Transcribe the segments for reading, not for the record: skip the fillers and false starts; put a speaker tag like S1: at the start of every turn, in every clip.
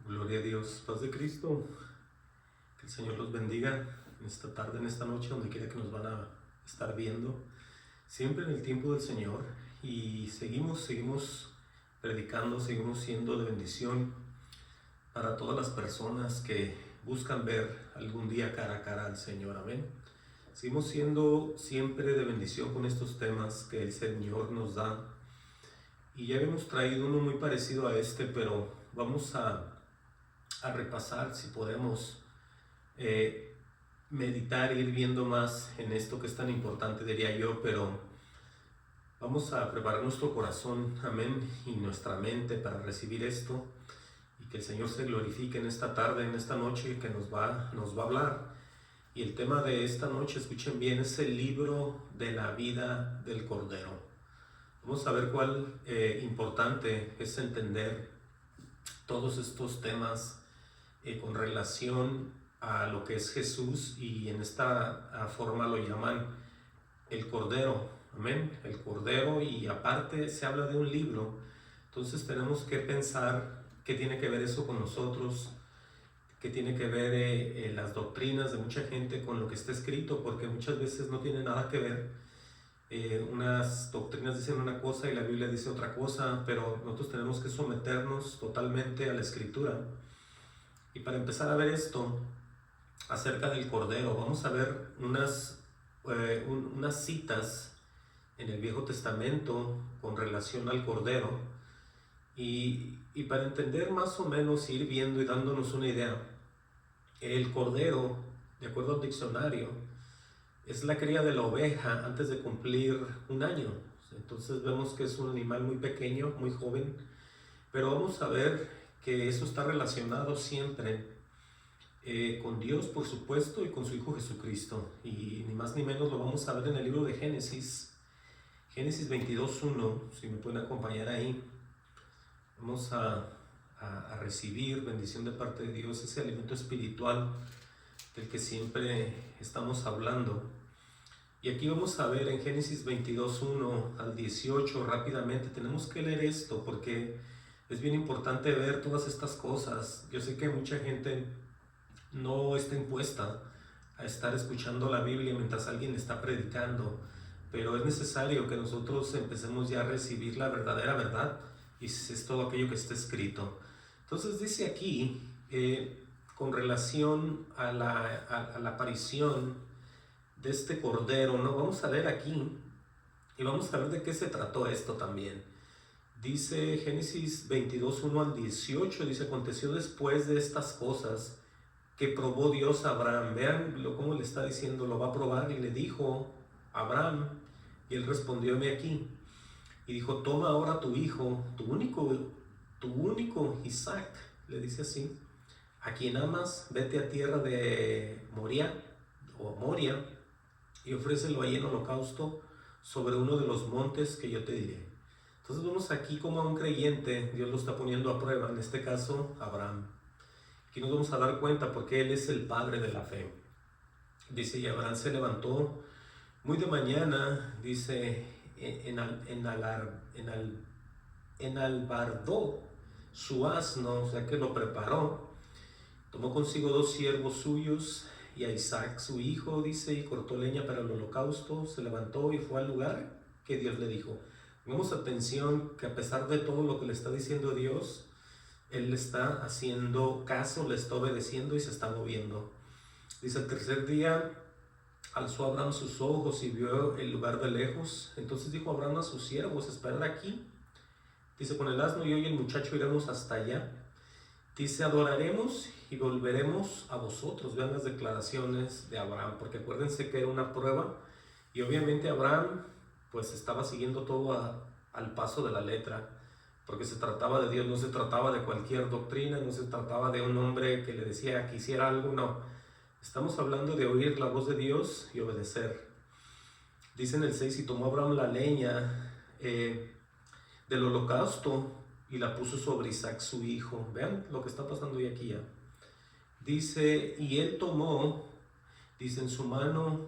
S1: Gloria a Dios, paz de Cristo, que el Señor los bendiga en esta tarde, en esta noche, donde quiera que nos van a estar viendo, siempre en el tiempo del Señor. Y seguimos predicando, seguimos siendo de bendición para todas las personas que buscan ver algún día cara a cara al Señor, amén. Seguimos siendo siempre de bendición con estos temas que el Señor nos da. Y ya hemos traído uno muy parecido a este, pero vamos a repasar, si podemos, meditar, ir viendo más en esto que es tan importante, diría yo, pero vamos a preparar nuestro corazón, amén, y nuestra mente para recibir esto, y que el Señor se glorifique en esta tarde, en esta noche, que nos va a hablar. Y el tema de esta noche, escuchen bien, es el libro de la vida del Cordero. Vamos a ver cuál importante es entender todos estos temas con relación a lo que es Jesús, y en esta forma lo llaman el Cordero, amén, el Cordero. Y aparte se habla de un libro, entonces tenemos que pensar qué tiene que ver eso con nosotros, qué tiene que ver las doctrinas de mucha gente con lo que está escrito, porque muchas veces no tiene nada que ver. Unas doctrinas dicen una cosa y la Biblia dice otra cosa, pero nosotros tenemos que someternos totalmente a la Escritura. Y para empezar a ver esto acerca del Cordero, vamos a ver unas citas en el Viejo Testamento con relación al Cordero, y para entender más o menos, ir viendo y dándonos una idea. El Cordero, de acuerdo al diccionario, es la cría de la oveja antes de cumplir un año. Entonces vemos que es un animal muy pequeño, muy joven, pero vamos a ver que eso está relacionado siempre con Dios, por supuesto, y con su Hijo Jesucristo. Y ni más ni menos lo vamos a ver en el libro de Génesis 22:1, si me pueden acompañar ahí. Vamos a recibir bendición de parte de Dios, ese alimento espiritual del que siempre estamos hablando. Y aquí vamos a ver en Génesis 22:1 al 18 rápidamente. Tenemos que leer esto porque es bien importante ver todas estas cosas. Yo sé que mucha gente no está impuesta a estar escuchando la Biblia mientras alguien está predicando, pero es necesario que nosotros empecemos ya a recibir la verdadera verdad, y es todo aquello que está escrito. Entonces dice aquí, con relación a la aparición de este Cordero, ¿no? Vamos a leer aquí y vamos a ver de qué se trató esto también. Dice Génesis 22:1 al 18, dice: aconteció después de estas cosas que probó Dios a Abraham. Vean cómo le está diciendo, lo va a probar, y le dijo a Abraham, y él respondió: heme aquí. Y dijo: toma ahora tu hijo, tu único Isaac, le dice así, a quien amas, vete a tierra de Moria, y ofrécelo ahí en holocausto sobre uno de los montes que yo te diré. Entonces vemos aquí como a un creyente Dios lo está poniendo a prueba, en este caso Abraham. Aquí nos vamos a dar cuenta porque él es el padre de la fe. Dice: y Abraham se levantó muy de mañana, dice, enalbardó su asno, o sea que lo preparó, tomó consigo 2 siervos suyos y a Isaac su hijo, dice, y cortó leña para el holocausto, se levantó y fue al lugar que Dios le dijo. Pongamos atención que a pesar de todo lo que le está diciendo Dios, él le está haciendo caso, le está obedeciendo y se está moviendo. Dice: el tercer día alzó Abraham sus ojos y vio el lugar de lejos. Entonces dijo Abraham a sus siervos: esperad aquí. Dice: con el asno yo y el muchacho iremos hasta allá. Dice: adoraremos y volveremos a vosotros. Vean las declaraciones de Abraham, porque acuérdense que era una prueba, y obviamente Abraham pues estaba siguiendo todo al paso de la letra, porque se trataba de Dios, no se trataba de cualquier doctrina, no se trataba de un hombre que le decía que hiciera algo, no. Estamos hablando de oír la voz de Dios y obedecer. Dice en el 6: y tomó Abraham la leña del holocausto y la puso sobre Isaac su hijo. Vean lo que está pasando hoy aquí ya. Dice: y él tomó, dice, en su mano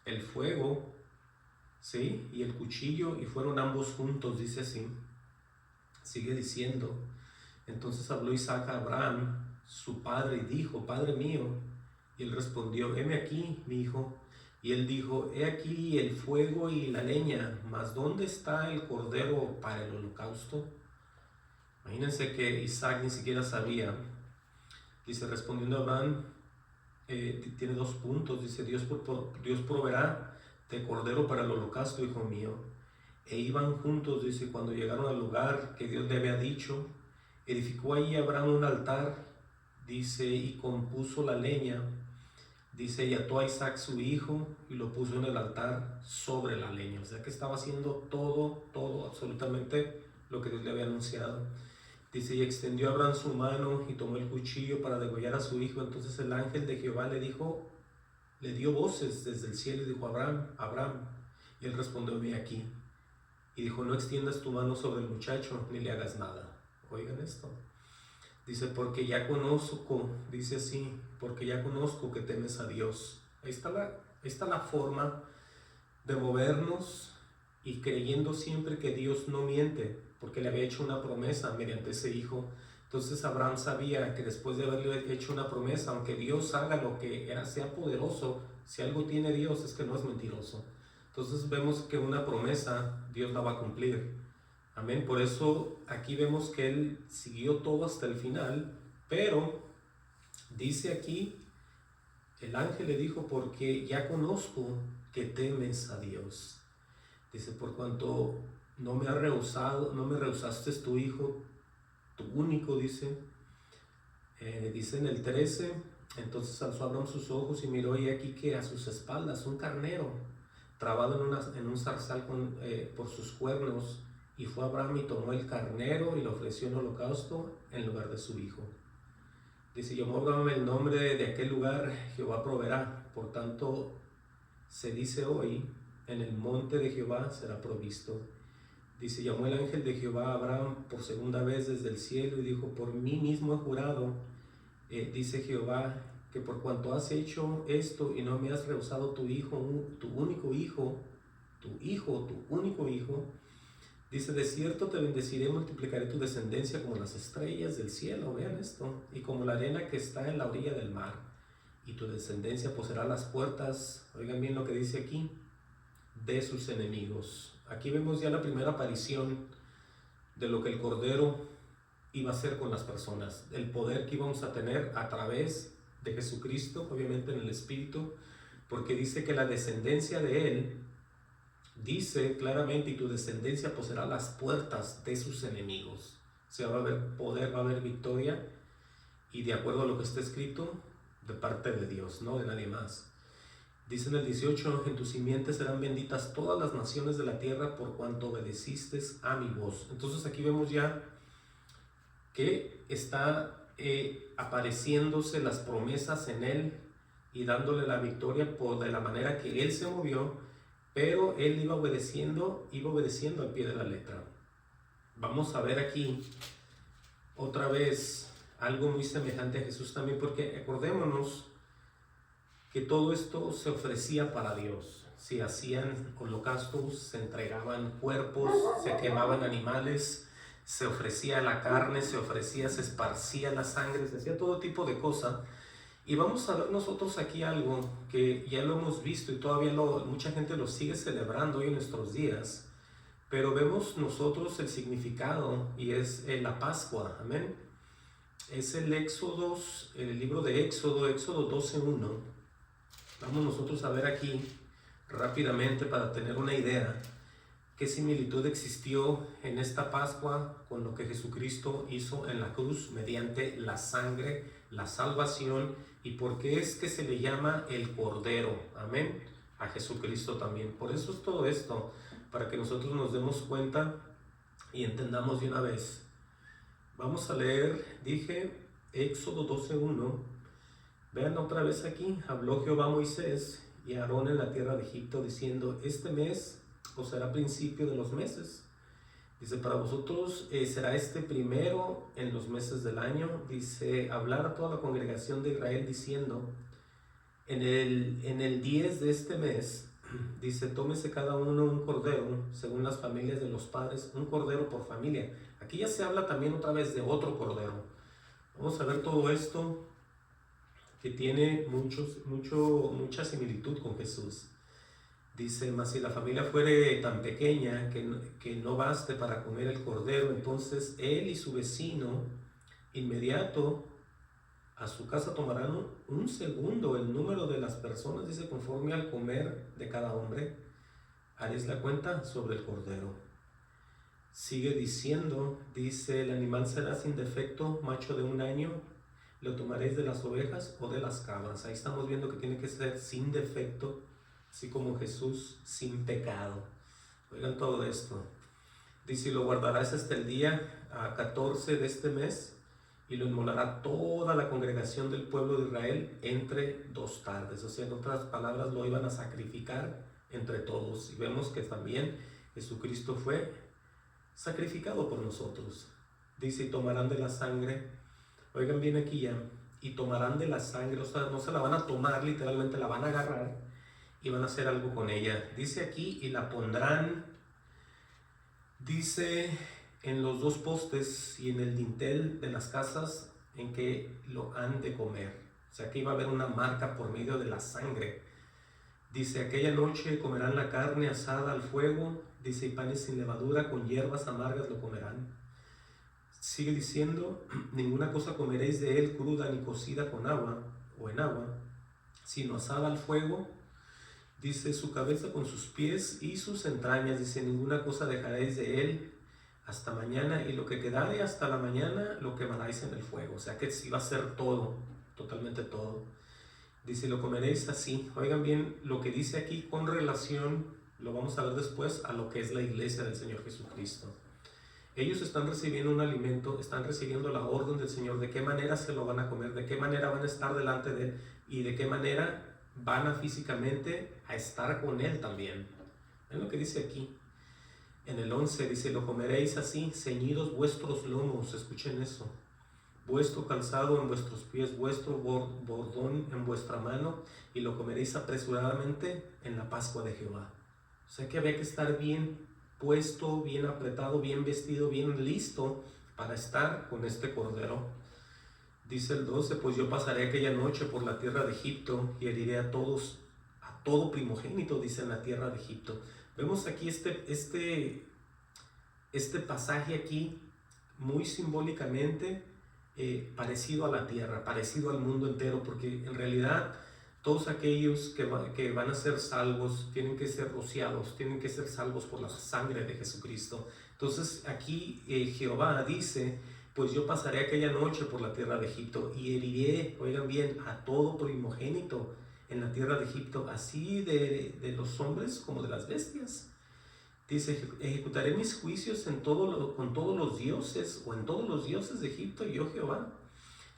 S1: el fuego, ¿sí? Y el cuchillo, y fueron ambos juntos, dice así. Sigue diciendo: Entonces habló Isaac a Abraham, su padre, y dijo: Padre mío. Y él respondió: heme aquí, mi hijo. Y él dijo: he aquí el fuego y la leña, mas ¿dónde está el cordero para el holocausto? Imagínense que Isaac ni siquiera sabía. Dice, respondiendo Abraham, tiene 2 puntos. Dice: Dios proveerá de cordero para el holocausto, hijo mío. E iban juntos, dice, cuando llegaron al lugar que Dios le había dicho, edificó allí Abraham un altar, dice, y compuso la leña, dice, y ató a Isaac su hijo y lo puso en el altar sobre la leña. O sea que estaba haciendo todo, absolutamente lo que Dios le había anunciado. Dice, y extendió Abraham su mano y tomó el cuchillo para degollar a su hijo. Entonces el ángel de Jehová le dio voces desde el cielo y dijo: Abraham, Abraham. Y él respondió: heme aquí. Y dijo: no extiendas tu mano sobre el muchacho, ni le hagas nada. Oigan esto. Dice: porque ya conozco, dice así, porque ya conozco que temes a Dios. Ahí está la forma de movernos, y creyendo siempre que Dios no miente, porque le había hecho una promesa mediante ese hijo. Entonces Abraham sabía que después de haberle hecho una promesa, aunque Dios haga lo que sea poderoso, si algo tiene Dios es que no es mentiroso. Entonces vemos que una promesa Dios la va a cumplir. Amén. Por eso aquí vemos que él siguió todo hasta el final, pero dice aquí, el ángel le dijo: porque ya conozco que temes a Dios. Dice: por cuanto no me rehusaste tu hijo, tu único, dice. Dice en el 13, entonces alzó Abraham sus ojos y miró, y aquí que a sus espaldas un carnero, trabado en un zarzal por sus cuernos. Y fue Abraham y tomó el carnero y lo ofreció en holocausto en lugar de su hijo. Dice: llamó Abraham el nombre de aquel lugar: Jehová proveerá. Por tanto, se dice hoy: en el monte de Jehová será provisto. Dice: llamó el ángel de Jehová a Abraham por segunda vez desde el cielo y dijo: por mí mismo he jurado, dice Jehová, que por cuanto has hecho esto y no me has rehusado tu hijo, tu único hijo, tu único hijo, dice: de cierto te bendeciré, multiplicaré tu descendencia como las estrellas del cielo. Vean esto. Y como la arena que está en la orilla del mar. Y tu descendencia poseerá las puertas, oigan bien lo que dice aquí, de sus enemigos. Aquí vemos ya la primera aparición de lo que el Cordero iba a hacer con las personas, el poder que íbamos a tener a través de Jesucristo, obviamente en el Espíritu, porque dice que la descendencia de él, dice claramente, y tu descendencia poseerá las puertas de sus enemigos. O sea, va a haber poder, va a haber victoria, y de acuerdo a lo que está escrito, de parte de Dios, no de nadie más. Dice en el 18: en tu simiente serán benditas todas las naciones de la tierra por cuanto obedeciste a mi voz. Entonces aquí vemos ya que está apareciéndose las promesas en él y dándole la victoria de la manera que él se movió, pero él iba obedeciendo al pie de la letra. Vamos a ver aquí otra vez algo muy semejante a Jesús también, porque acordémonos que todo esto se ofrecía para Dios. Si hacían holocaustos, se entregaban cuerpos, se quemaban animales, se ofrecía la carne, se esparcía la sangre, se hacía todo tipo de cosas. Y vamos a ver nosotros aquí algo que ya lo hemos visto y todavía mucha gente lo sigue celebrando hoy en nuestros días, pero vemos nosotros el significado, y es la Pascua. Amén. Es el Éxodo, el libro de Éxodo 12:1. Vamos nosotros a ver aquí rápidamente para tener una idea qué similitud existió en esta Pascua con lo que Jesucristo hizo en la cruz mediante la sangre, la salvación, y por qué es que se le llama el Cordero. Amén. A Jesucristo también. Por eso es todo esto, para que nosotros nos demos cuenta y entendamos de una vez. Vamos a leer, dije, Éxodo 12:1. Vean otra vez aquí: habló Jehová a Moisés y a Aarón en la tierra de Egipto, diciendo: este mes os será principio de los meses. Dice: para vosotros será este primero en los meses del año. Dice: hablar a toda la congregación de Israel diciendo: en el 10 de este mes dice, tómese cada uno un cordero, según las familias de los padres, un cordero por familia. Aquí ya se habla también otra vez de otro cordero. Vamos a ver todo esto que tiene mucha similitud con Jesús. Dice, mas si la familia fuere tan pequeña que no baste para comer el cordero, entonces él y su vecino inmediato a su casa tomarán un segundo el número de las personas, dice, conforme al comer de cada hombre, haréis la cuenta sobre el cordero. Sigue diciendo, dice, el animal será sin defecto, macho de 1 año, lo tomaréis de las ovejas o de las cabras. Ahí estamos viendo que tiene que ser sin defecto, así como Jesús sin pecado. Oigan todo esto. Dice, lo guardarás hasta el día 14 de este mes, y lo inmolará toda la congregación del pueblo de Israel entre 2 tardes. O sea, en otras palabras, lo iban a sacrificar entre todos. Y vemos que también Jesucristo fue sacrificado por nosotros. Dice, y tomarán de la sangre. Oigan bien aquí ya. Y tomarán de la sangre, o sea, no se la van a tomar, literalmente la van a agarrar y van a hacer algo con ella. Dice aquí, y la pondrán, dice, en los 2 postes y en el dintel de las casas en que lo han de comer. O sea, que iba a haber una marca por medio de la sangre. Dice, aquella noche comerán la carne asada al fuego, dice, y panes sin levadura, con hierbas amargas lo comerán. Sigue diciendo, ninguna cosa comeréis de él cruda ni cocida con agua o en agua, sino asada al fuego. Dice, su cabeza con sus pies y sus entrañas, dice, ninguna cosa dejaréis de él hasta mañana, y lo que quedare hasta la mañana lo quemaréis en el fuego. O sea que sí va a ser todo, totalmente todo. Dice, lo comeréis así. Oigan bien lo que dice aquí con relación, lo vamos a ver después, a lo que es la iglesia del Señor Jesucristo. Ellos están recibiendo un alimento, están recibiendo la orden del Señor, de qué manera se lo van a comer, de qué manera van a estar delante de Él y de qué manera van a físicamente a estar con Él también. ¿Ven lo que dice aquí? En el 11 dice, lo comeréis así, ceñidos vuestros lomos, escuchen eso, vuestro calzado en vuestros pies, vuestro bordón en vuestra mano, y lo comeréis apresuradamente en la Pascua de Jehová. O sea que había que estar bien puesto, bien apretado, bien vestido, bien listo para estar con este cordero. Dice el 12, pues yo pasaré aquella noche por la tierra de Egipto y heriré a todo primogénito, dice, en la tierra de Egipto. Vemos aquí este pasaje aquí muy simbólicamente parecido a la tierra, parecido al mundo entero, porque en realidad todos aquellos que van a ser salvos tienen que ser rociados, tienen que ser salvos por la sangre de Jesucristo. Entonces aquí Jehová dice, pues yo pasaré aquella noche por la tierra de Egipto y heriré, oigan bien, a todo primogénito en la tierra de Egipto, así de los hombres como de las bestias. Dice, ejecutaré mis juicios con todos los dioses, o en todos los dioses de Egipto, yo Jehová.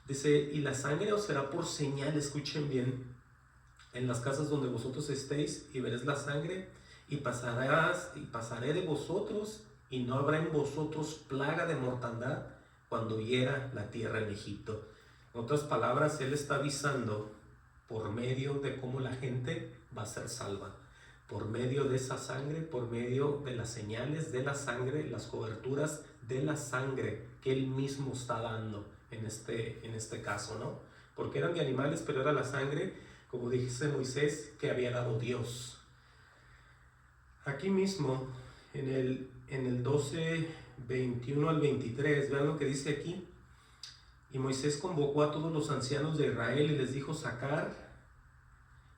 S1: Dice, y la sangre os será por señal, escuchen bien, en las casas donde vosotros estéis, y veréis la sangre, y pasaré de vosotros, y no habrá en vosotros plaga de mortandad cuando hiera la tierra en Egipto. En otras palabras, Él está avisando por medio de cómo la gente va a ser salva, por medio de esa sangre, por medio de las señales de la sangre, las coberturas de la sangre que Él mismo está dando en este caso, ¿no? Porque eran de animales, pero era la sangre, como dice Moisés, que había dado Dios. Aquí mismo, en el 12, 21 al 23, vean lo que dice aquí. Y Moisés convocó a todos los ancianos de Israel y les dijo, sacar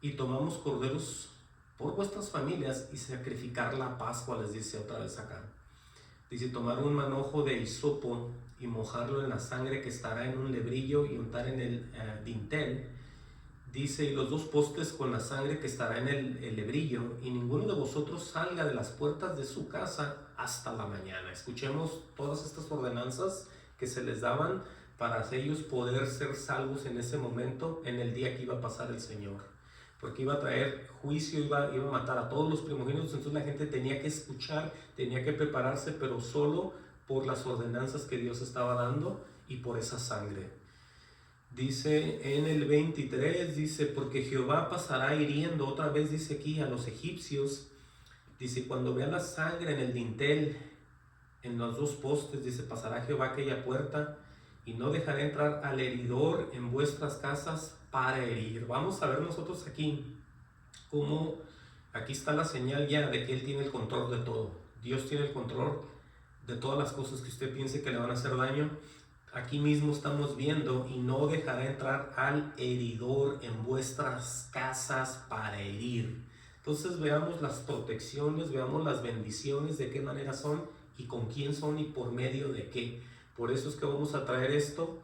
S1: y tomamos corderos por vuestras familias y sacrificar la Pascua, les dice otra vez acá. Dice, tomar un manojo de hisopo y mojarlo en la sangre que estará en un lebrillo y untar en el dintel. Dice, y los 2 postes con la sangre que estará en el lebrillo, y ninguno de vosotros salga de las puertas de su casa hasta la mañana. Escuchemos todas estas ordenanzas que se les daban para ellos poder ser salvos en ese momento, en el día que iba a pasar el Señor. Porque iba a traer juicio, iba a matar a todos los primogénitos, entonces la gente tenía que escuchar, tenía que prepararse, pero solo por las ordenanzas que Dios estaba dando y por esa sangre. Dice en el 23, dice, porque Jehová pasará hiriendo, otra vez dice aquí, a los egipcios. Dice, cuando vea la sangre en el dintel, en los dos postes, dice, pasará Jehová aquella puerta y no dejará entrar al heridor en vuestras casas para herir. Vamos a ver nosotros aquí cómo aquí está la señal ya de que Él tiene el control de todo. Dios tiene el control de todas las cosas que usted piense que le van a hacer daño. Aquí mismo estamos viendo, y no dejará entrar al heridor en vuestras casas para herir. Entonces veamos las protecciones, veamos las bendiciones, de qué manera son y con quién son y por medio de qué. Por eso es que vamos a traer esto,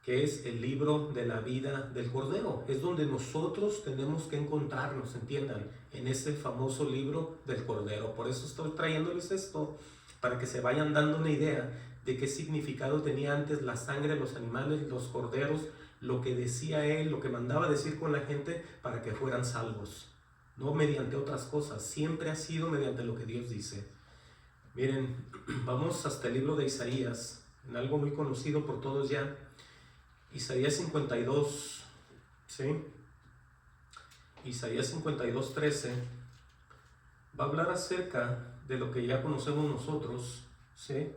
S1: que es el libro de la vida del Cordero. Es donde nosotros tenemos que encontrarnos, entiendan, en ese famoso libro del Cordero. Por eso estoy trayéndoles esto, para que se vayan dando una idea de qué significado tenía antes la sangre de los animales, los corderos, lo que decía Él, lo que mandaba decir con la gente para que fueran salvos. No mediante otras cosas, siempre ha sido mediante lo que Dios dice. Miren, vamos hasta el libro de Isaías, en algo muy conocido por todos ya. Isaías 52, ¿sí? Isaías 52, 13, va a hablar acerca de lo que ya conocemos nosotros, ¿sí?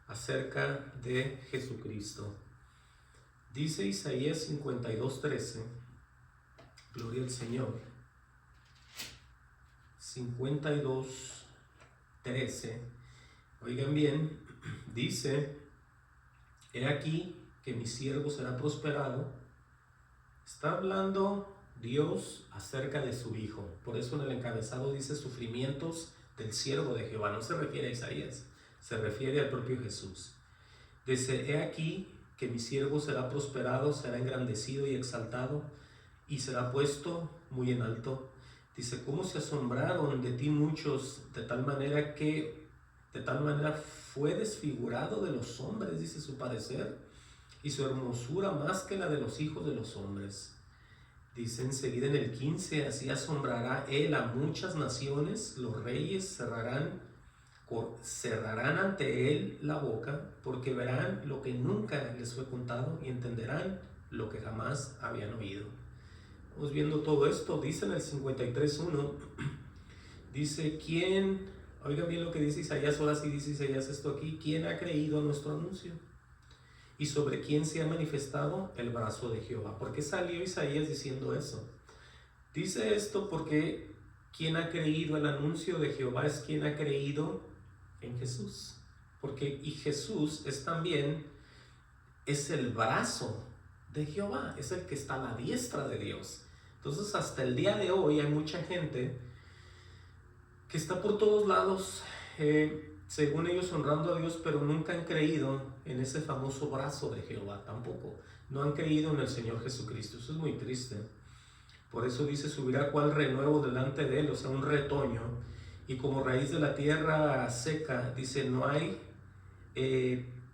S1: Acerca de Jesucristo. Dice Isaías 52, 13, gloria al Señor. 52, 13, oigan bien, dice, he aquí que mi siervo será prosperado. Está hablando Dios acerca de su Hijo. Por eso en el encabezado dice sufrimientos del siervo de Jehová. No se refiere a Isaías, se refiere al propio Jesús. Dice, he aquí que mi siervo será prosperado, será engrandecido y exaltado, y será puesto muy en alto. Dice, ¿cómo se asombraron de ti muchos, de tal manera fue desfigurado de los hombres, dice su parecer, y su hermosura más que la de los hijos de los hombres? Dice enseguida en el 15, así asombrará él a muchas naciones, los reyes cerrarán ante él la boca, porque verán lo que nunca les fue contado y entenderán lo que jamás habían oído. Vamos viendo todo esto. Dice en el 53.1, dice, ¿quién? Oigan bien lo que dice Isaías, ahora sí dice Isaías esto aquí, ¿quién ha creído nuestro anuncio? ¿Y sobre quién se ha manifestado el brazo de Jehová? ¿Por qué salió Isaías diciendo eso? Dice esto porque quien ha creído el anuncio de Jehová es quien ha creído en Jesús. Y Jesús es el brazo de Jehová, es el que está a la diestra de Dios. Entonces hasta el día de hoy hay mucha gente que está por todos lados, según ellos honrando a Dios, pero nunca han creído en ese famoso brazo de Jehová, tampoco. No han creído en el Señor Jesucristo. Eso es muy triste. Por eso dice, subirá cual renuevo delante de él, o sea, un retoño, y como raíz de la tierra seca, dice, no hay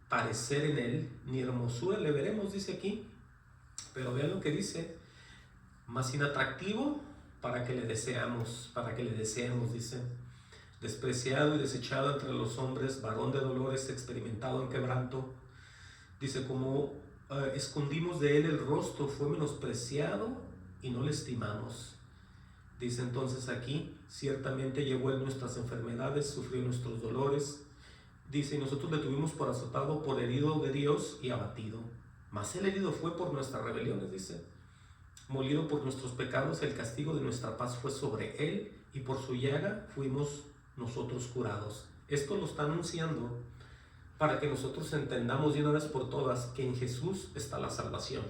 S1: parecer en él, ni hermosura le veremos, dice aquí. Pero vean lo que dice, más inatractivo para que le deseemos, dice, despreciado y desechado entre los hombres, varón de dolores, experimentado en quebranto. Dice, como escondimos de él el rostro, fue menospreciado y no le estimamos. Dice entonces aquí, ciertamente llevó él nuestras enfermedades, sufrió nuestros dolores. Dice, y nosotros le tuvimos por azotado, por herido de Dios y abatido. Mas el herido fue por nuestras rebeliones, dice. Molido por nuestros pecados, el castigo de nuestra paz fue sobre él, y por su llaga fuimos nosotros curados. Esto lo está anunciando para que nosotros entendamos de una vez por todas que en Jesús está la salvación.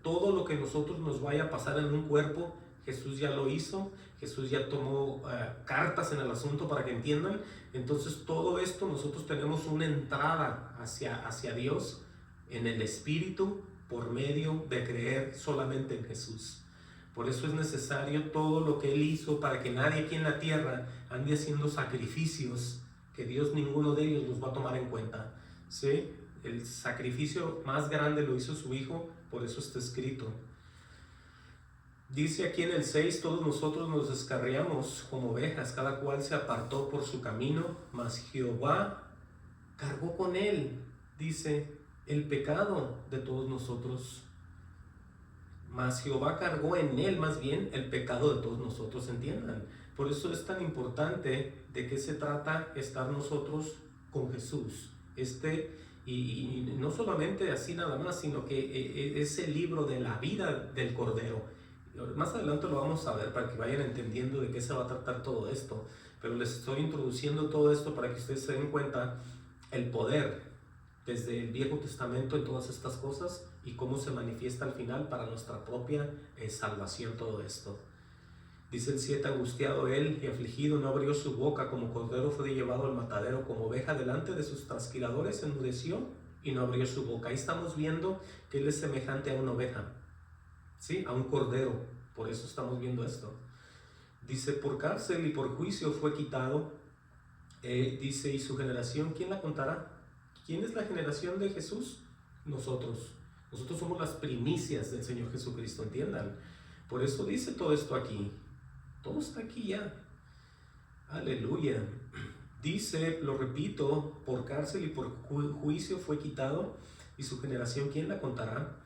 S1: Todo lo que nosotros nos vaya a pasar en un cuerpo, Jesús ya lo hizo, Jesús ya tomó cartas en el asunto para que entiendan. Entonces todo esto nosotros tenemos una entrada hacia Dios en el Espíritu por medio de creer solamente en Jesús. Por eso es necesario todo lo que Él hizo, para que nadie aquí en la tierra ande haciendo sacrificios que Dios ninguno de ellos los va a tomar en cuenta, ¿sí? El sacrificio más grande lo hizo su Hijo, por eso está escrito. Dice aquí en el 6, todos nosotros nos descarriamos como ovejas, cada cual se apartó por su camino, mas Jehová cargó con él, dice, el pecado de todos nosotros. mas Jehová cargó en él más bien el pecado de todos nosotros, entiendan. Por eso es tan importante de qué se trata estar nosotros con Jesús. Y no solamente así nada más, sino que es el libro de la vida del Cordero. Más adelante lo vamos a ver para que vayan entendiendo de qué se va a tratar todo esto. Pero les estoy introduciendo todo esto para que ustedes se den cuenta el poder desde el Viejo Testamento en todas estas cosas y cómo se manifiesta al final para nuestra propia salvación todo esto. Dice el 7, angustiado él y afligido, no abrió su boca, como cordero fue llevado al matadero, como oveja delante de sus trasquiladores enmudeció y no abrió su boca. Ahí estamos viendo que él es semejante a una oveja, ¿sí? A un cordero, por eso estamos viendo esto. Dice, por cárcel y por juicio fue quitado. Dice, y su generación, ¿quién la contará? ¿Quién es la generación de Jesús? Nosotros. Nosotros somos las primicias del Señor Jesucristo, entiendan. Por eso dice todo esto aquí. Todo está aquí ya. Aleluya. Dice, lo repito, por cárcel y por juicio fue quitado, y su generación, ¿quién la contará?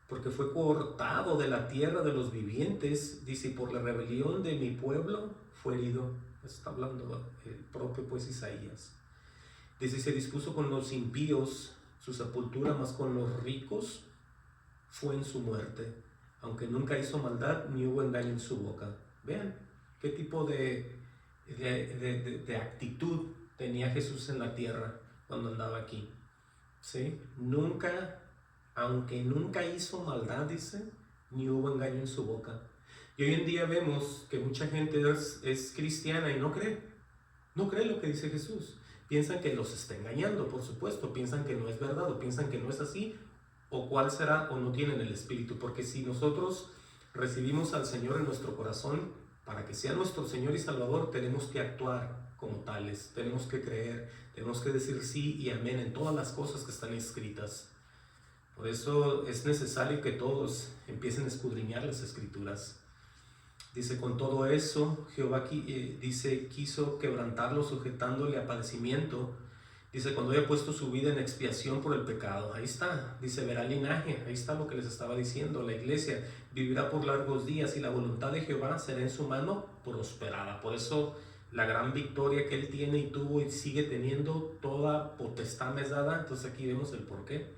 S1: Porque fue cortado de la tierra de los vivientes, dice, y por la rebelión de mi pueblo fue herido. Está hablando el propio pues Isaías. Dice, se dispuso con los impíos su sepultura, mas con los ricos fue en su muerte, aunque nunca hizo maldad ni hubo engaño en su boca. Vean qué tipo de actitud tenía Jesús en la tierra cuando andaba aquí, ¿sí? Nunca, aunque nunca hizo maldad, dice, ni hubo engaño en su boca. Y hoy en día vemos que mucha gente es cristiana y no cree lo que dice Jesús. Piensan que los está engañando, por supuesto, piensan que no es verdad o piensan que no es así, o cuál será, o no tienen el Espíritu, porque si nosotros recibimos al Señor en nuestro corazón, para que sea nuestro Señor y Salvador, tenemos que actuar como tales, tenemos que creer, tenemos que decir sí y amén en todas las cosas que están escritas. Por eso es necesario que todos empiecen a escudriñar las Escrituras. Dice, con todo eso, Jehová quiso quebrantarlo, sujetándole a padecimiento. Dice, cuando haya puesto su vida en expiación por el pecado. Ahí está, dice, verá linaje. Ahí está lo que les estaba diciendo. La iglesia vivirá por largos días y la voluntad de Jehová será en su mano prosperada. Por eso la gran victoria que él tiene y tuvo y sigue teniendo, toda potestad me es dada. Entonces aquí vemos el porqué.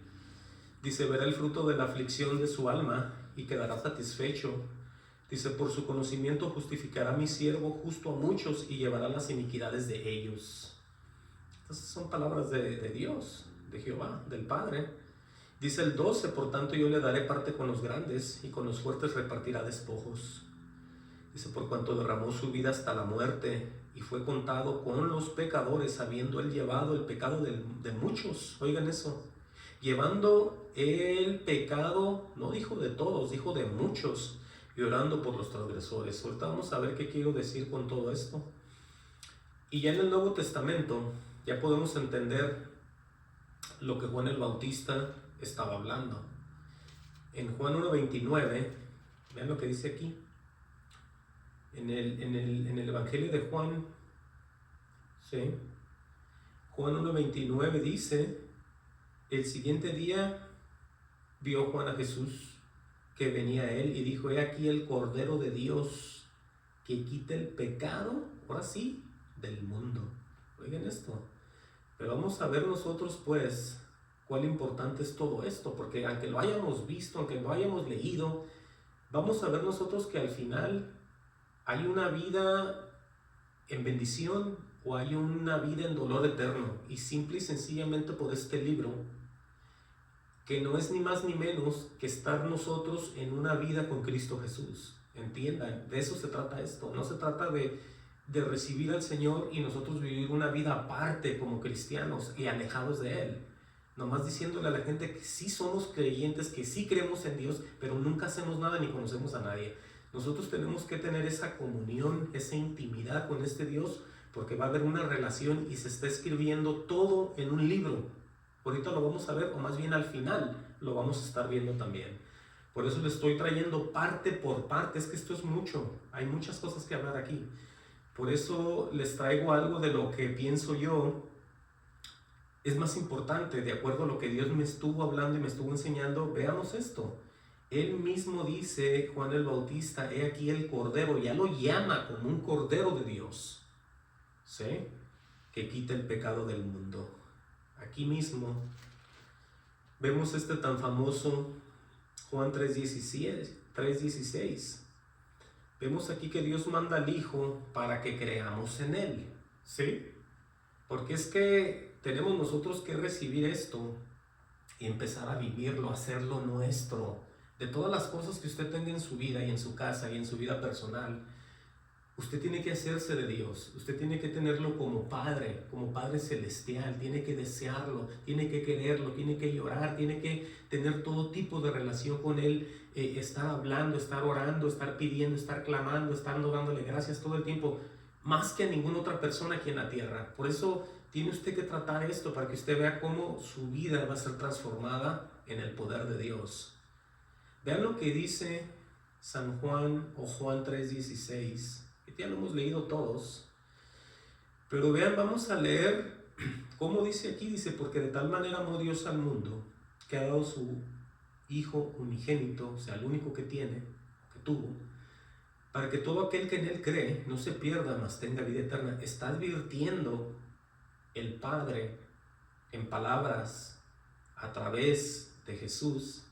S1: Dice, verá el fruto de la aflicción de su alma y quedará satisfecho. Dice, por su conocimiento justificará mi siervo justo a muchos y llevará las iniquidades de ellos. Estas son palabras de Dios, de Jehová, del Padre. Dice el 12, por tanto yo le daré parte con los grandes y con los fuertes repartirá despojos. Dice, por cuanto derramó su vida hasta la muerte y fue contado con los pecadores, habiendo él llevado el pecado de muchos. Oigan eso. Llevando el pecado, no dijo de todos, dijo de muchos, y orando por los transgresores. Ahorita vamos a ver qué quiero decir con todo esto. Y ya en el Nuevo Testamento ya podemos entender lo que Juan el Bautista estaba hablando. En Juan 1:29, vean lo que dice aquí. En el Evangelio de Juan, ¿sí? Juan 1:29 dice, el siguiente día vio Juan a Jesús que venía a él y dijo, he aquí el Cordero de Dios que quita el pecado, ahora sí, del mundo. Oigan esto. Pero vamos a ver nosotros pues cuál importante es todo esto, porque aunque lo hayamos visto, aunque lo hayamos leído, vamos a ver nosotros que al final hay una vida en bendición o hay una vida en dolor eterno, y simple y sencillamente por este libro, que no es ni más ni menos que estar nosotros en una vida con Cristo Jesús. Entiendan, de eso se trata esto. No se trata de recibir al Señor y nosotros vivir una vida aparte como cristianos y alejados de Él. Nomás diciéndole a la gente que sí somos creyentes, que sí creemos en Dios, pero nunca hacemos nada ni conocemos a nadie. Nosotros tenemos que tener esa comunión, esa intimidad con este Dios, porque va a haber una relación y se está escribiendo todo en un libro. Ahorita lo vamos a ver, o más bien al final lo vamos a estar viendo también. Por eso les estoy trayendo parte por parte. Es que esto es mucho, hay muchas cosas que hablar aquí. Por eso les traigo algo de lo que pienso yo es más importante, de acuerdo a lo que Dios me estuvo hablando y me estuvo enseñando. Veamos esto. Él mismo dice, Juan el Bautista, he aquí el Cordero, ya lo llama como un Cordero de Dios, ¿sí? Que quita el pecado del mundo. Aquí mismo vemos este tan famoso Juan 3:16. Vemos aquí que Dios manda al Hijo para que creamos en Él, ¿sí? Porque es que tenemos nosotros que recibir esto y empezar a vivirlo, hacerlo nuestro. De todas las cosas que usted tenga en su vida y en su casa y en su vida personal, usted tiene que hacerse de Dios, usted tiene que tenerlo como Padre celestial, tiene que desearlo, tiene que quererlo, tiene que llorar, tiene que tener todo tipo de relación con Él, estar hablando, estar orando, estar pidiendo, estar clamando, estar dándole gracias todo el tiempo, más que a ninguna otra persona aquí en la tierra. Por eso tiene usted que tratar esto para que usted vea cómo su vida va a ser transformada en el poder de Dios. Vean lo que dice San Juan o Juan 3:16. Ya lo hemos leído todos, pero vean, vamos a leer cómo dice aquí. Dice, porque de tal manera amó Dios al mundo, que ha dado su Hijo unigénito, o sea, el único que tiene, que tuvo, para que todo aquel que en Él cree no se pierda, mas tenga vida eterna. Está advirtiendo el Padre en palabras a través de Jesús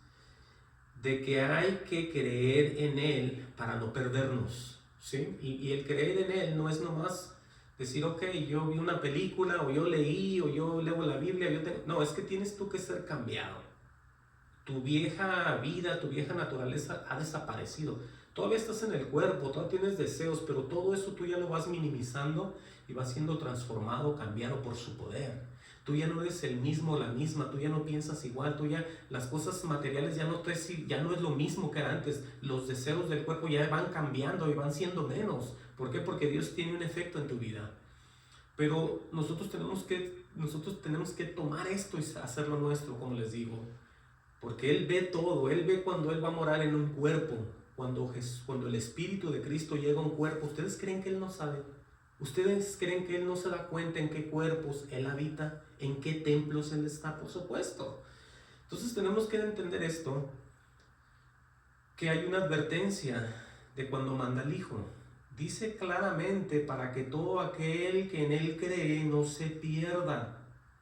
S1: de que hay que creer en Él para no perdernos. ¿Sí? Y el creer en Él no es nomás decir, ok, yo vi una película, o yo leí, o yo leo la Biblia, no, es que tienes tú que ser cambiado. Tu vieja vida, tu vieja naturaleza ha desaparecido. Todavía estás en el cuerpo, todavía tienes deseos, pero todo eso tú ya lo vas minimizando y vas siendo transformado, cambiado por su poder. Tú ya no eres el mismo, la misma, tú ya no piensas igual, tú ya, las cosas materiales ya no es lo mismo que era antes. Los deseos del cuerpo ya van cambiando y van siendo menos. ¿Por qué? Porque Dios tiene un efecto en tu vida. Pero nosotros tenemos que tomar esto y hacerlo nuestro, como les digo. Porque Él ve todo, Él ve cuando Él va a morar en un cuerpo. Cuando el Espíritu de Cristo llega a un cuerpo, ¿ustedes creen que Él no sabe? ¿Ustedes creen que Él no se da cuenta en qué cuerpos Él habita? ¿En qué templos Él está? Por supuesto. Entonces tenemos que entender esto, que hay una advertencia de cuando manda al Hijo. Dice claramente, para que todo aquel que en Él cree no se pierda.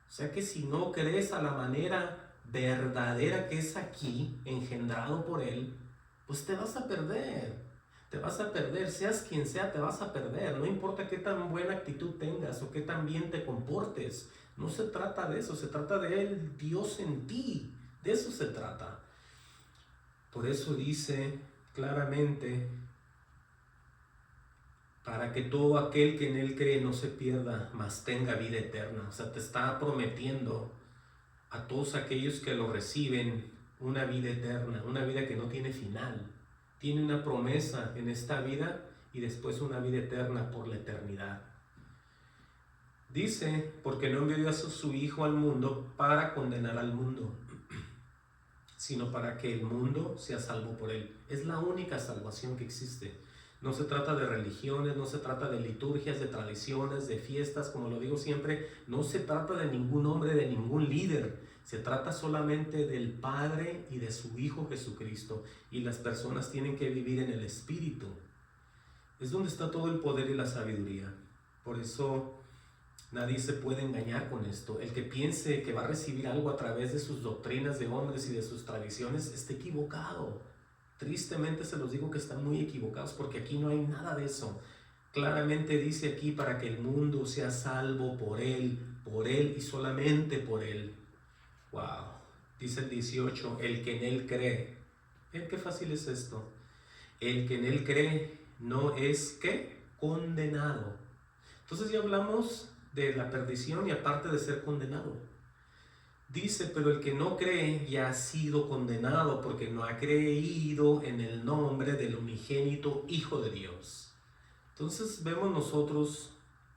S1: O sea que si no crees a la manera verdadera que es aquí, engendrado por Él, pues te vas a perder. Te vas a perder, seas quien sea, te vas a perder. No importa qué tan buena actitud tengas o qué tan bien te comportes. No se trata de eso, se trata de Él, Dios en ti. De eso se trata. Por eso dice claramente, para que todo aquel que en Él cree no se pierda, mas tenga vida eterna. O sea, te está prometiendo a todos aquellos que lo reciben una vida eterna, una vida que no tiene final. Tiene una promesa en esta vida y después una vida eterna por la eternidad. Dice, porque no envió a su Hijo al mundo para condenar al mundo, sino para que el mundo sea salvo por Él. Es la única salvación que existe. No se trata de religiones, no se trata de liturgias, de tradiciones, de fiestas, como lo digo siempre. No se trata de ningún hombre, de ningún líder. Se trata solamente del Padre y de su Hijo Jesucristo. Y las personas tienen que vivir en el Espíritu. Es donde está todo el poder y la sabiduría. Por eso nadie se puede engañar con esto. El que piense que va a recibir algo a través de sus doctrinas de hombres y de sus tradiciones está equivocado. Tristemente se los digo que están muy equivocados, porque aquí no hay nada de eso. Claramente dice aquí, para que el mundo sea salvo por Él y solamente por Él. Wow. Dice el 18, el que en Él cree. ¿Ven qué fácil es esto? El que en Él cree no es, ¿qué? Condenado. Entonces ya hablamos de la perdición y aparte de ser condenado. Dice, pero el que no cree ya ha sido condenado porque no ha creído en el nombre del unigénito Hijo de Dios. Entonces vemos nosotros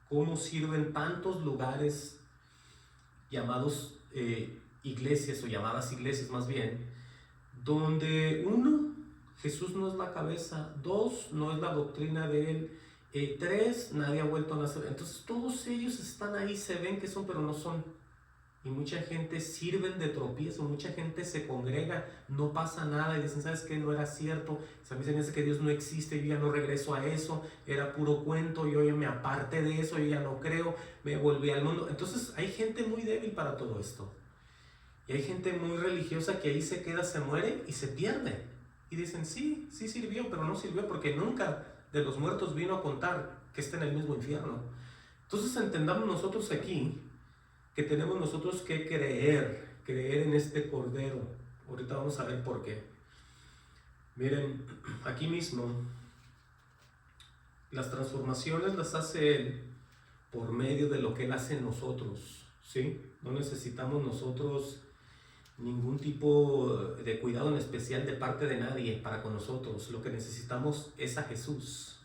S1: cómo sirven tantos lugares llamados iglesias, o llamadas iglesias más bien, donde uno, Jesús no es la cabeza; dos, no es la doctrina de Él; tres, nadie ha vuelto a nacer. Entonces todos ellos están ahí, se ven que son, pero no son. Y mucha gente sirven de tropiezo, mucha gente se congrega, no pasa nada y dicen, ¿sabes qué? No era cierto, a mí se me hace que Dios no existe, yo ya no regreso a eso, era puro cuento, yo ya me aparté de eso, yo ya no creo, me volví al mundo. Entonces hay gente muy débil para todo esto. Y hay gente muy religiosa que ahí se queda, se muere y se pierde. Y dicen, sí, sí sirvió, pero no sirvió porque nunca de los muertos vino a contar que está en el mismo infierno. Entonces entendamos nosotros aquí que tenemos nosotros que creer en este Cordero. Ahorita vamos a ver por qué. Miren, aquí mismo, las transformaciones las hace Él por medio de lo que Él hace en nosotros, ¿sí? No necesitamos nosotros ningún tipo de cuidado en especial de parte de nadie para con nosotros. Lo que necesitamos es a Jesús.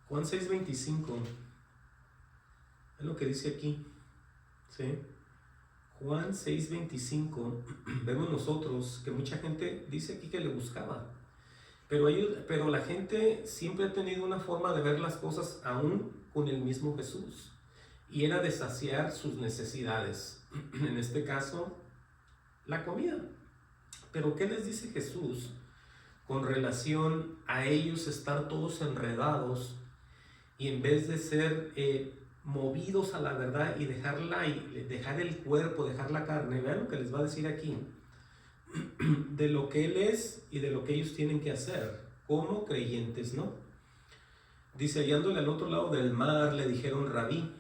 S1: Juan 6:25 es lo que dice aquí, ¿sí? Juan 6:25, vemos nosotros que mucha gente dice aquí que le buscaba, pero la gente siempre ha tenido una forma de ver las cosas aún con el mismo Jesús, y era de saciar sus necesidades, en este caso, la comida. Pero ¿qué les dice Jesús con relación a ellos estar todos enredados y en vez de ser movidos a la verdad y dejar el cuerpo, dejar la carne? Vean lo que les va a decir aquí de lo que Él es y de lo que ellos tienen que hacer como creyentes, ¿no? Dice, hallándole al otro lado del mar, le dijeron Rabí.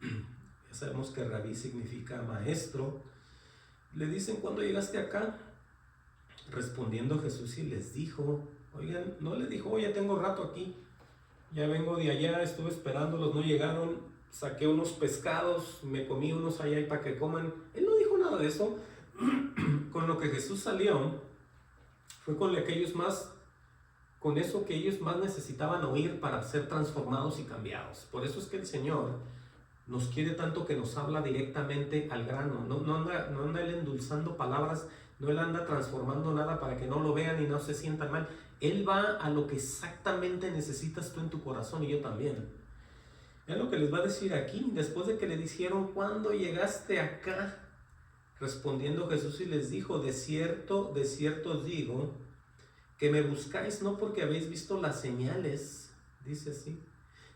S1: Ya sabemos que Rabí significa maestro. Le dicen, ¿cuándo llegaste acá? Respondiendo Jesús y les dijo, oigan, no le dijo, oye, tengo rato aquí, ya vengo de allá, estuve esperándolos, no llegaron, saqué unos pescados, me comí unos allá y para que coman. Él no dijo nada de eso. Con lo que Jesús salió fue con eso que ellos más necesitaban oír para ser transformados y cambiados. Por eso es que el Señor nos quiere tanto que nos habla directamente al grano. No anda Él endulzando palabras, no Él anda transformando nada para que no lo vean y no se sientan mal. Él va a lo que exactamente necesitas tú en tu corazón y yo también. Es lo que les va a decir aquí, después de que le dijeron, ¿cuándo llegaste acá? Respondiendo Jesús y les dijo, de cierto os digo, que me buscáis no porque habéis visto las señales, dice así,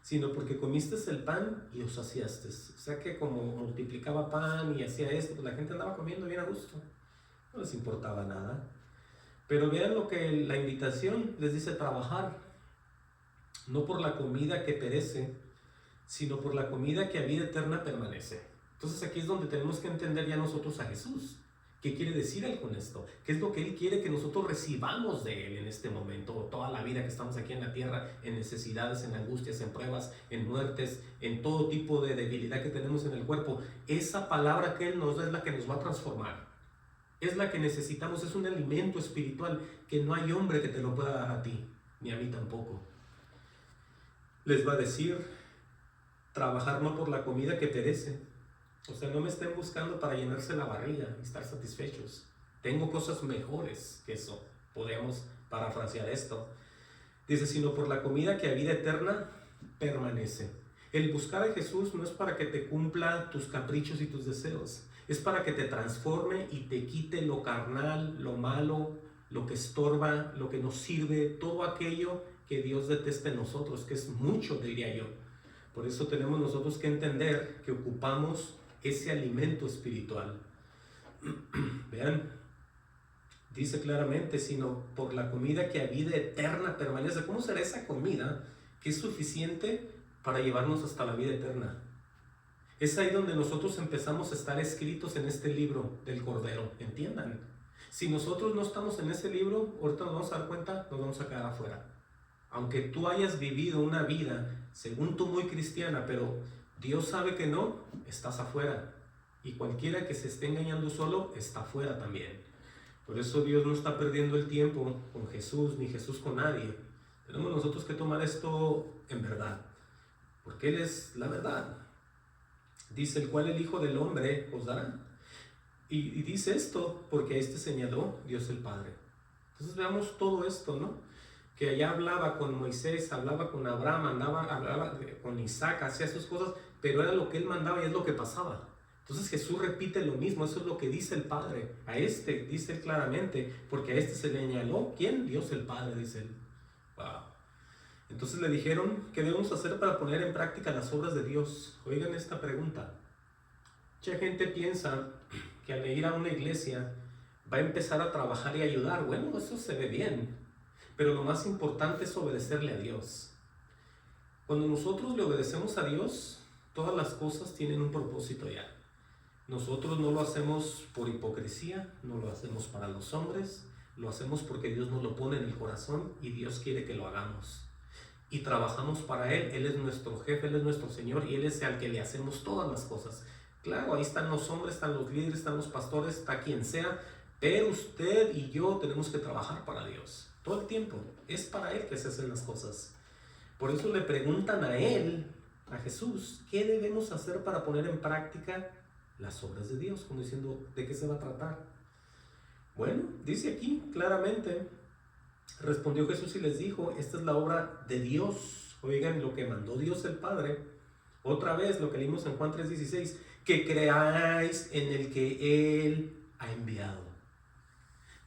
S1: sino porque comisteis el pan y os saciasteis. O sea que como multiplicaba pan y hacía esto, pues la gente andaba comiendo bien a gusto, no les importaba nada. Pero vean lo que la invitación les dice, trabajar, no por la comida que perece, sino por la comida que a vida eterna permanece. Entonces aquí es donde tenemos que entender ya nosotros a Jesús. ¿Qué quiere decir Él con esto? ¿Qué es lo que Él quiere que nosotros recibamos de Él en este momento? Toda la vida que estamos aquí en la tierra, en necesidades, en angustias, en pruebas, en muertes, en todo tipo de debilidad que tenemos en el cuerpo. Esa palabra que Él nos da es la que nos va a transformar. Es la que necesitamos, es un alimento espiritual que no hay hombre que te lo pueda dar a ti, ni a mí tampoco. Les va a decir, trabajar no por la comida que perece. O sea, no me estén buscando para llenarse la barriga y estar satisfechos. Tengo cosas mejores que eso. Podemos parafrasear esto. Dice, sino por la comida que a vida eterna permanece. El buscar a Jesús no es para que te cumpla tus caprichos y tus deseos. Es para que te transforme y te quite lo carnal, lo malo, lo que estorba, lo que nos sirve, todo aquello que Dios detesta en nosotros, que es mucho, diría yo. Por eso tenemos nosotros que entender que ocupamos ese alimento espiritual. Vean, dice claramente, sino por la comida que a vida eterna permanece. ¿Cómo será esa comida que es suficiente para llevarnos hasta la vida eterna? Es ahí donde nosotros empezamos a estar escritos en este libro del Cordero. Entiendan, si nosotros no estamos en ese libro, ahorita nos vamos a dar cuenta, nos vamos a quedar afuera. Aunque tú hayas vivido una vida, según tú, muy cristiana, pero Dios sabe que no, estás afuera. Y cualquiera que se esté engañando solo, está afuera también. Por eso Dios no está perdiendo el tiempo con Jesús, ni Jesús con nadie. Tenemos nosotros que tomar esto en verdad, porque Él es la verdad. Dice, el cual el Hijo del Hombre os dará. Y dice esto porque a este señaló Dios el Padre. Entonces veamos todo esto, ¿no? Que allá hablaba con Moisés, hablaba con Abraham, hablaba con Isaac, hacía sus cosas, pero era lo que él mandaba y es lo que pasaba. Entonces Jesús repite lo mismo, eso es lo que dice el Padre. A este dice él claramente, porque a este se le señaló, ¿quién? Dios el Padre, dice él. Wow. Entonces le dijeron, ¿qué debemos hacer para poner en práctica las obras de Dios? Oigan esta pregunta. Mucha gente piensa que al ir a una iglesia va a empezar a trabajar y ayudar. Bueno, eso se ve bien, pero lo más importante es obedecerle a Dios. Cuando nosotros le obedecemos a Dios, todas las cosas tienen un propósito ya. Nosotros no lo hacemos por hipocresía, no lo hacemos para los hombres, lo hacemos porque Dios nos lo pone en el corazón y Dios quiere que lo hagamos. Y trabajamos para Él, Él es nuestro jefe, Él es nuestro Señor y Él es al que le hacemos todas las cosas. Claro, ahí están los hombres, están los líderes, están los pastores, está quien sea, pero usted y yo tenemos que trabajar para Dios. Todo el tiempo, es para Él que se hacen las cosas. Por eso le preguntan a Él, a Jesús, ¿qué debemos hacer para poner en práctica las obras de Dios? Como diciendo, ¿de qué se va a tratar? Bueno, dice aquí claramente, respondió Jesús y les dijo, esta es la obra de Dios. Oigan lo que mandó Dios el Padre. Otra vez lo que leímos en Juan 3:16, que creáis en el que Él ha enviado.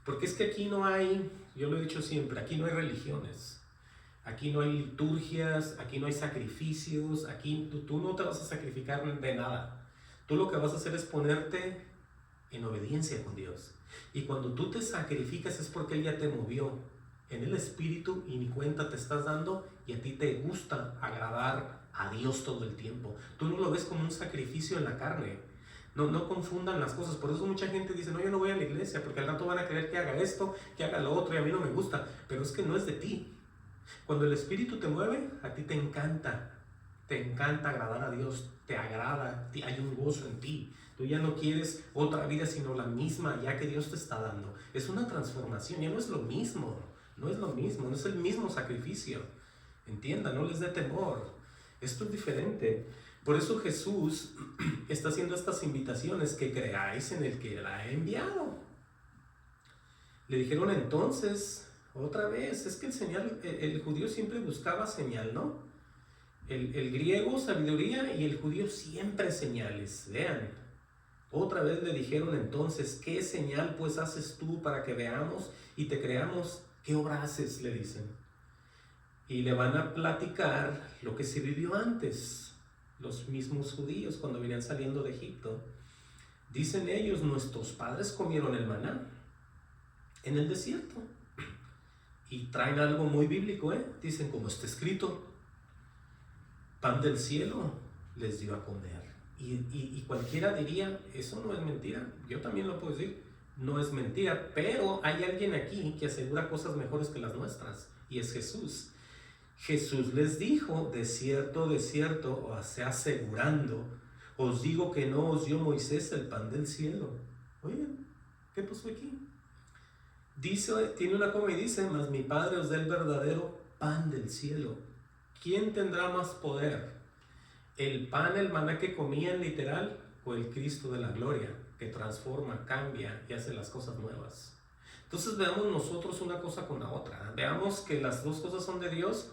S1: Porque es que aquí no hay, yo lo he dicho siempre, aquí no hay religiones. Aquí no hay liturgias, aquí no hay sacrificios, aquí tú no te vas a sacrificar de nada. Tú lo que vas a hacer es ponerte en obediencia con Dios. Y cuando tú te sacrificas es porque Él ya te movió en el espíritu y ni cuenta te estás dando y a ti te gusta agradar a Dios todo el tiempo. Tú no lo ves como un sacrificio en la carne. No confundan las cosas. Por eso mucha gente dice, no, yo no voy a la iglesia porque al rato van a querer que haga esto, que haga lo otro y a mí no me gusta. Pero es que no es de ti. Cuando el Espíritu te mueve, a ti te encanta agradar a Dios, te agrada, hay un gozo en ti. Tú ya no quieres otra vida sino la misma ya que Dios te está dando. Es una transformación, ya no es lo mismo, no es el mismo sacrificio. Entiendan, no les dé temor, esto es diferente. Por eso Jesús está haciendo estas invitaciones, que creáis en el que la ha enviado. Le dijeron entonces, otra vez, es que el judío siempre buscaba señal, ¿no? El griego sabiduría y el judío siempre señales. Vean, otra vez le dijeron entonces, ¿qué señal pues haces tú para que veamos y te creamos? ¿Qué obra haces? Le dicen. Y le van a platicar lo que se vivió antes, los mismos judíos cuando venían saliendo de Egipto. Dicen ellos, nuestros padres comieron el maná en el desierto. Y traen algo muy bíblico, dicen, como está escrito, pan del cielo les dio a comer. Y cualquiera diría, eso no es mentira. Yo también lo puedo decir, no es mentira, pero hay alguien aquí que asegura cosas mejores que las nuestras, y es Jesús. Jesús les dijo, de cierto, o sea, asegurando, os digo que no os dio Moisés el pan del cielo. Oigan, ¿qué pasó aquí? Dice, tiene una coma y dice, mas mi Padre os da el verdadero pan del cielo. ¿Quién tendrá más poder? ¿El pan, el maná que comían literal, o el Cristo de la gloria, que transforma, cambia y hace las cosas nuevas? Entonces veamos nosotros una cosa con la otra. Veamos que las dos cosas son de Dios,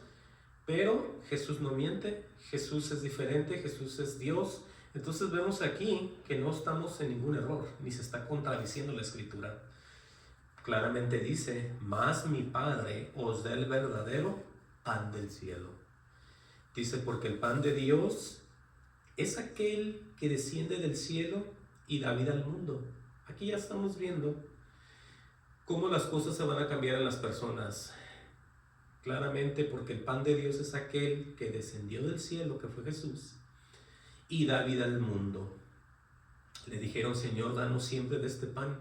S1: pero Jesús no miente, Jesús es diferente, Jesús es Dios. Entonces vemos aquí que no estamos en ningún error, ni se está contradiciendo la Escritura. Claramente dice, mas mi Padre os da el verdadero pan del cielo. Dice, porque el pan de Dios es aquel que desciende del cielo y da vida al mundo. Aquí ya estamos viendo cómo las cosas se van a cambiar en las personas. Claramente porque el pan de Dios es aquel que descendió del cielo, que fue Jesús, y da vida al mundo. Le dijeron, Señor, danos siempre de este pan.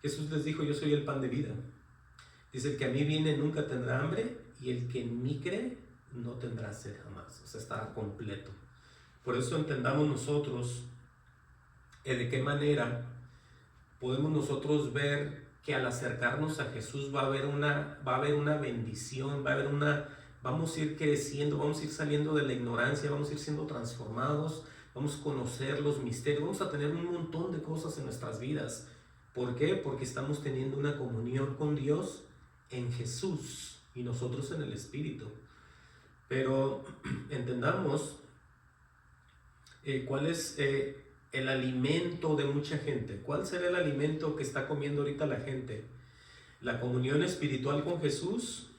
S1: Jesús les dijo, yo soy el pan de vida. Dice, el que a mí viene nunca tendrá hambre, y el que en mí cree no tendrá sed jamás. O sea, estará completo. Por eso entendamos nosotros de qué manera podemos nosotros ver que al acercarnos a Jesús va a haber una bendición, vamos a ir creciendo, vamos a ir saliendo de la ignorancia, vamos a ir siendo transformados, vamos a conocer los misterios, vamos a tener un montón de cosas en nuestras vidas. ¿Por qué? Porque estamos teniendo una comunión con Dios en Jesús y nosotros en el Espíritu. Pero entendamos cuál es el alimento de mucha gente. ¿Cuál será el alimento que está comiendo ahorita la gente? ¿La comunión espiritual con Jesús?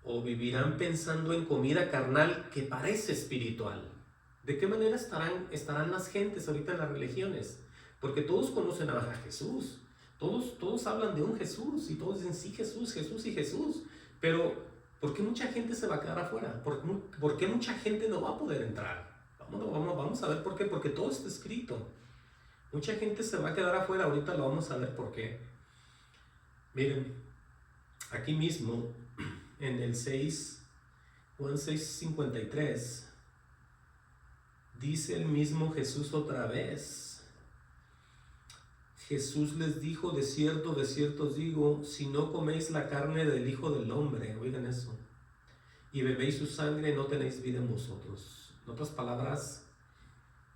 S1: ¿O vivirán pensando en comida carnal que parece espiritual? ¿De qué manera estarán las gentes ahorita en las religiones? Porque todos conocen a Jesús. Todos hablan de un Jesús y todos dicen sí, Jesús, Jesús y Jesús. Pero, ¿por qué mucha gente se va a quedar afuera? ¿Por qué mucha gente no va a poder entrar? Vamos a ver por qué. Porque todo está escrito. Mucha gente se va a quedar afuera. Ahorita lo vamos a ver por qué. Miren, aquí mismo, en el Juan 6:53, dice el mismo Jesús otra vez. Jesús les dijo, de cierto os digo, si no coméis la carne del Hijo del Hombre, oigan eso, y bebéis su sangre, no tenéis vida en vosotros. En otras palabras,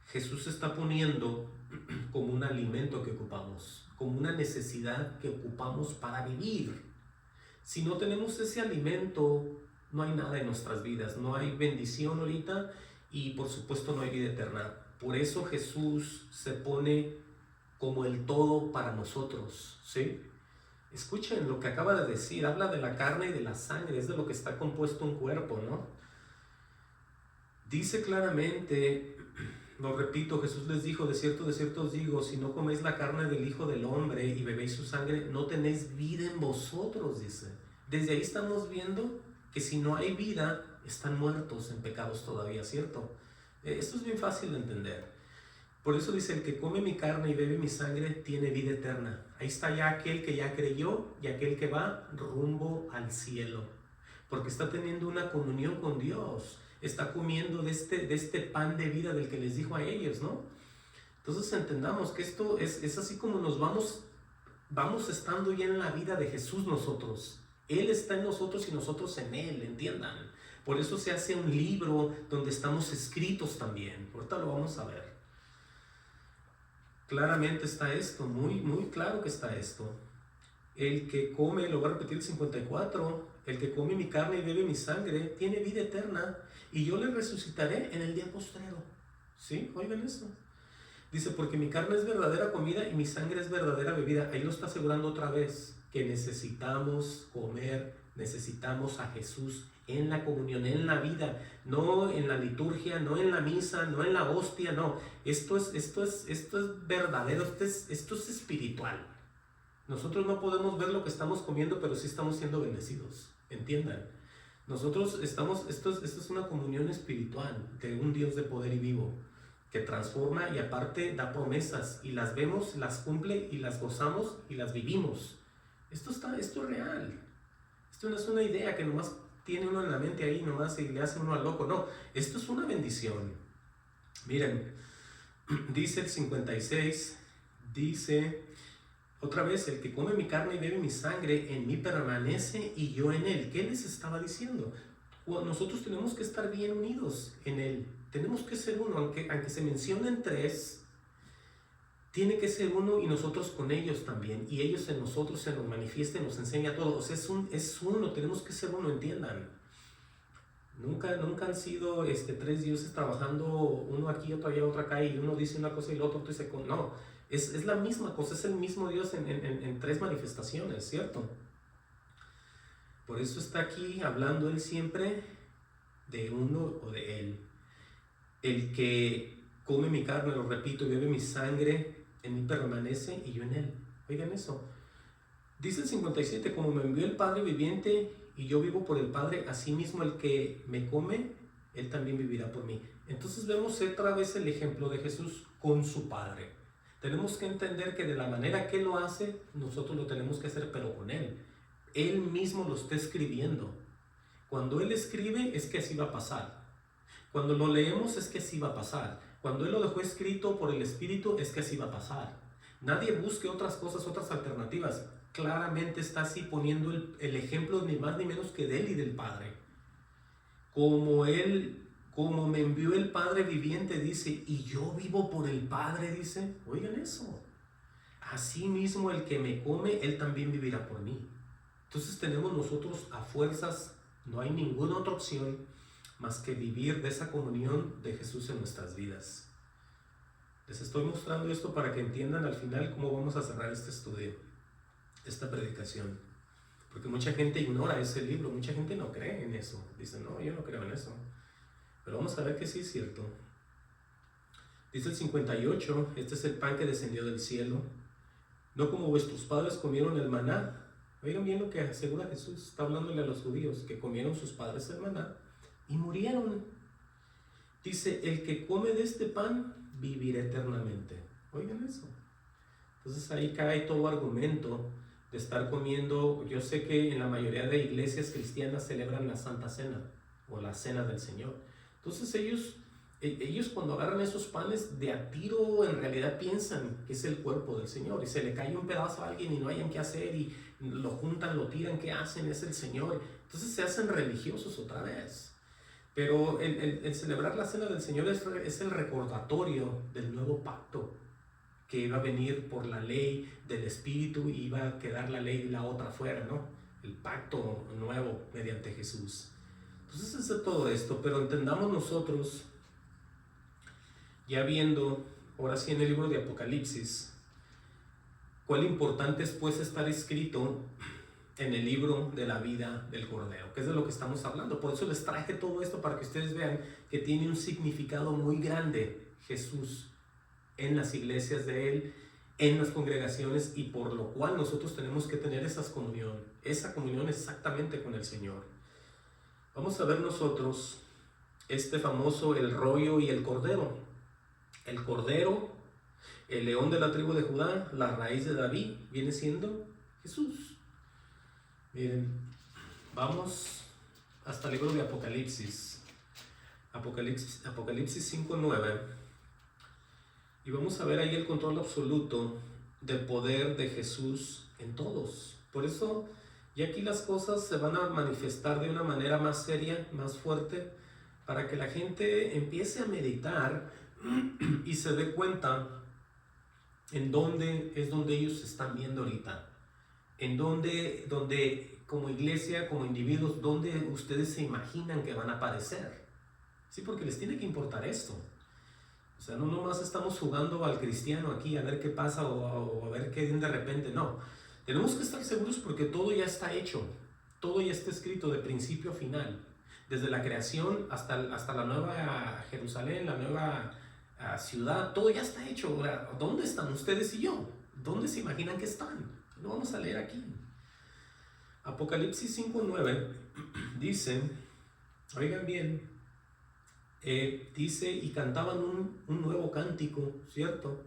S1: Jesús está poniendo como un alimento que ocupamos, como una necesidad que ocupamos para vivir. Si no tenemos ese alimento, no hay nada en nuestras vidas, no hay bendición ahorita y por supuesto no hay vida eterna. Por eso Jesús se pone como el todo para nosotros, ¿sí? Escuchen lo que acaba de decir, habla de la carne y de la sangre, es de lo que está compuesto un cuerpo, ¿no? Dice claramente, lo repito, Jesús les dijo, de cierto os digo, si no coméis la carne del Hijo del Hombre y bebéis su sangre, no tenéis vida en vosotros, dice. Desde ahí estamos viendo que si no hay vida, están muertos en pecados todavía, ¿cierto? Esto es bien fácil de entender. Por eso dice, el que come mi carne y bebe mi sangre tiene vida eterna. Ahí está ya aquel que ya creyó y aquel que va rumbo al cielo. Porque está teniendo una comunión con Dios. Está comiendo de este pan de vida del que les dijo a ellos, ¿no? Entonces entendamos que esto es así como nos vamos estando ya en la vida de Jesús nosotros. Él está en nosotros y nosotros en Él, entiendan. Por eso se hace un libro donde estamos escritos también. Ahorita lo vamos a ver. Claramente está esto, muy claro que está esto. El que come, lo voy a repetir el 54, el que come mi carne y bebe mi sangre, tiene vida eterna, y yo le resucitaré en el día postrero. ¿Sí? Oigan eso. Dice, porque mi carne es verdadera comida y mi sangre es verdadera bebida. Ahí lo está asegurando otra vez, que necesitamos comer, necesitamos a Jesús en la comunión, en la vida, no en la liturgia, no en la misa, no en la hostia, no. Esto es verdadero, esto es espiritual. Nosotros no podemos ver lo que estamos comiendo, pero sí estamos siendo bendecidos, entiendan. Nosotros esto es una comunión espiritual de un Dios de poder y vivo, que transforma y aparte da promesas, y las vemos, las cumple y las gozamos y las vivimos. Esto es real. Esto no es una idea que nomás tiene uno en la mente ahí nomás y le hace uno al loco. No, esto es una bendición. Miren, dice el 56, dice otra vez, el que come mi carne y bebe mi sangre, en mí permanece y yo en él. ¿Qué les estaba diciendo? Nosotros tenemos que estar bien unidos en él. Tenemos que ser uno, aunque se mencionen tres, tiene que ser uno y nosotros con ellos también. Y ellos en nosotros se nos manifiesta y nos enseña todo. O sea, es uno, tenemos que ser uno, entiendan. Nunca han sido tres dioses trabajando, uno aquí, otro allá, otro acá, y uno dice una cosa y el otro dice, no, es la misma cosa, es el mismo Dios en tres manifestaciones, ¿cierto? Por eso está aquí hablando él siempre de uno o de él. El que come mi carne, lo repito, y bebe mi sangre, en mí permanece y yo en él. Oigan eso. Dice el 57, como me envió el Padre viviente y yo vivo por el Padre, asimismo el que me come, él también vivirá por mí. Entonces vemos otra vez el ejemplo de Jesús con su Padre. Tenemos que entender que de la manera que él lo hace, nosotros lo tenemos que hacer, pero con él. Él mismo lo está escribiendo. Cuando él escribe, es que así va a pasar. Cuando lo leemos, es que así va a pasar. Cuando él lo dejó escrito por el Espíritu, es que así va a pasar. Nadie busque otras cosas, otras alternativas. Claramente está así poniendo el ejemplo ni más ni menos que de él y del Padre. Como me envió el Padre viviente, dice, y yo vivo por el Padre, dice. Oigan eso. Así mismo el que me come, él también vivirá por mí. Entonces tenemos nosotros a fuerzas, no hay ninguna otra opción más que vivir de esa comunión de Jesús en nuestras vidas. Les estoy mostrando esto para que entiendan al final cómo vamos a cerrar este estudio, esta predicación. Porque mucha gente ignora ese libro, mucha gente no cree en eso. Dice, no, yo no creo en eso. Pero vamos a ver que sí es cierto. Dice el 58, este es el pan que descendió del cielo. No como vuestros padres comieron el maná. Oigan bien lo que asegura Jesús. Está hablándole a los judíos que comieron sus padres el maná y murieron. Dice, el que come de este pan vivirá eternamente. Oigan eso. Entonces ahí cae todo argumento de estar comiendo. Yo sé que en la mayoría de iglesias cristianas celebran la Santa Cena o la Cena del Señor. Entonces ellos cuando agarran esos panes de a tiro en realidad piensan que es el cuerpo del Señor y se le cae un pedazo a alguien y no hayan qué hacer y lo juntan, lo tiran, ¿qué hacen? Es el Señor. Entonces se hacen religiosos otra vez. Pero el celebrar la Cena del Señor es el recordatorio del nuevo pacto que iba a venir por la ley del Espíritu y iba a quedar la ley y la otra fuera, ¿no? El pacto nuevo mediante Jesús. Entonces es todo esto, pero entendamos nosotros, ya viendo, ahora sí en el libro de Apocalipsis, cuál importante es pues estar escrito en el libro de la vida del Cordero, que es de lo que estamos hablando. Por eso les traje todo esto para que ustedes vean que tiene un significado muy grande Jesús en las iglesias de Él, en las congregaciones, y por lo cual nosotros tenemos que tener esa comunión exactamente con el Señor. Vamos a ver nosotros este famoso, el rollo y el cordero. El cordero, el león de la tribu de Judá, la raíz de David, viene siendo Jesús. Miren, vamos hasta el libro de Apocalipsis. Apocalipsis 5:9. Y vamos a ver ahí el control absoluto del poder de Jesús en todos. Por eso, ya aquí las cosas se van a manifestar de una manera más seria, más fuerte, para que la gente empiece a meditar y se dé cuenta en dónde es donde ellos se están viendo ahorita. En donde como iglesia, como individuos, donde ustedes se imaginan que van a aparecer. Sí, porque les tiene que importar esto. O sea, no nomás estamos jugando al cristiano aquí a ver qué pasa o a ver qué de repente, no. Tenemos que estar seguros porque todo ya está hecho, todo ya está escrito de principio a final. Desde la creación hasta la nueva Jerusalén, la nueva ciudad, todo ya está hecho. Ahora, ¿dónde están ustedes y yo? ¿Dónde se imaginan que están? Lo vamos a leer aquí. Apocalipsis 5:9 dice, oigan bien, dice, y cantaban un nuevo cántico, ¿cierto?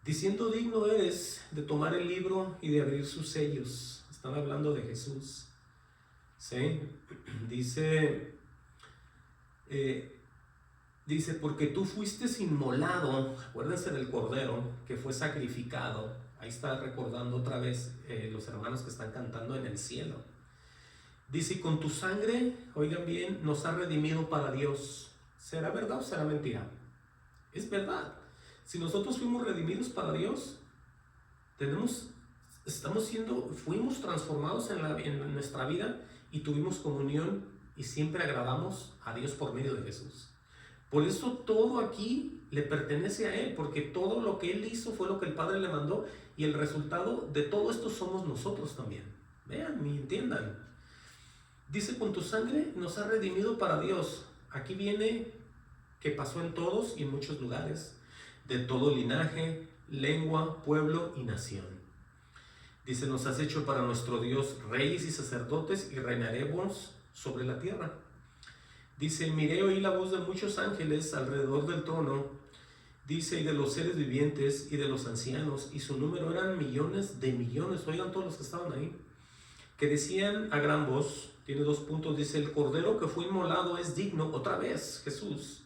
S1: Diciendo, digno eres de tomar el libro y de abrir sus sellos. Están hablando de Jesús, ¿sí? Dice, porque tú fuiste inmolado, acuérdense del cordero que fue sacrificado. Ahí está recordando otra vez los hermanos que están cantando en el cielo. Dice, y con tu sangre, oigan bien, nos ha redimido para Dios. ¿Será verdad o será mentira? Es verdad. Si nosotros fuimos redimidos para Dios, fuimos transformados en nuestra vida y tuvimos comunión y siempre agradamos a Dios por medio de Jesús. Por eso todo aquí le pertenece a Él, porque todo lo que Él hizo fue lo que el Padre le mandó y el resultado de todo esto somos nosotros también. Vean y entiendan. Dice, con tu sangre nos ha redimido para Dios. Aquí viene que pasó en todos y en muchos lugares, de todo linaje, lengua, pueblo y nación. Dice, nos has hecho para nuestro Dios reyes y sacerdotes y reinaremos sobre la tierra. Dice, miré y oí la voz de muchos ángeles alrededor del trono. Dice, y de los seres vivientes y de los ancianos, y su número eran millones de millones. Oigan todos los que estaban ahí, que decían a gran voz, tiene 2 puntos, dice, el cordero que fue inmolado es digno, otra vez Jesús,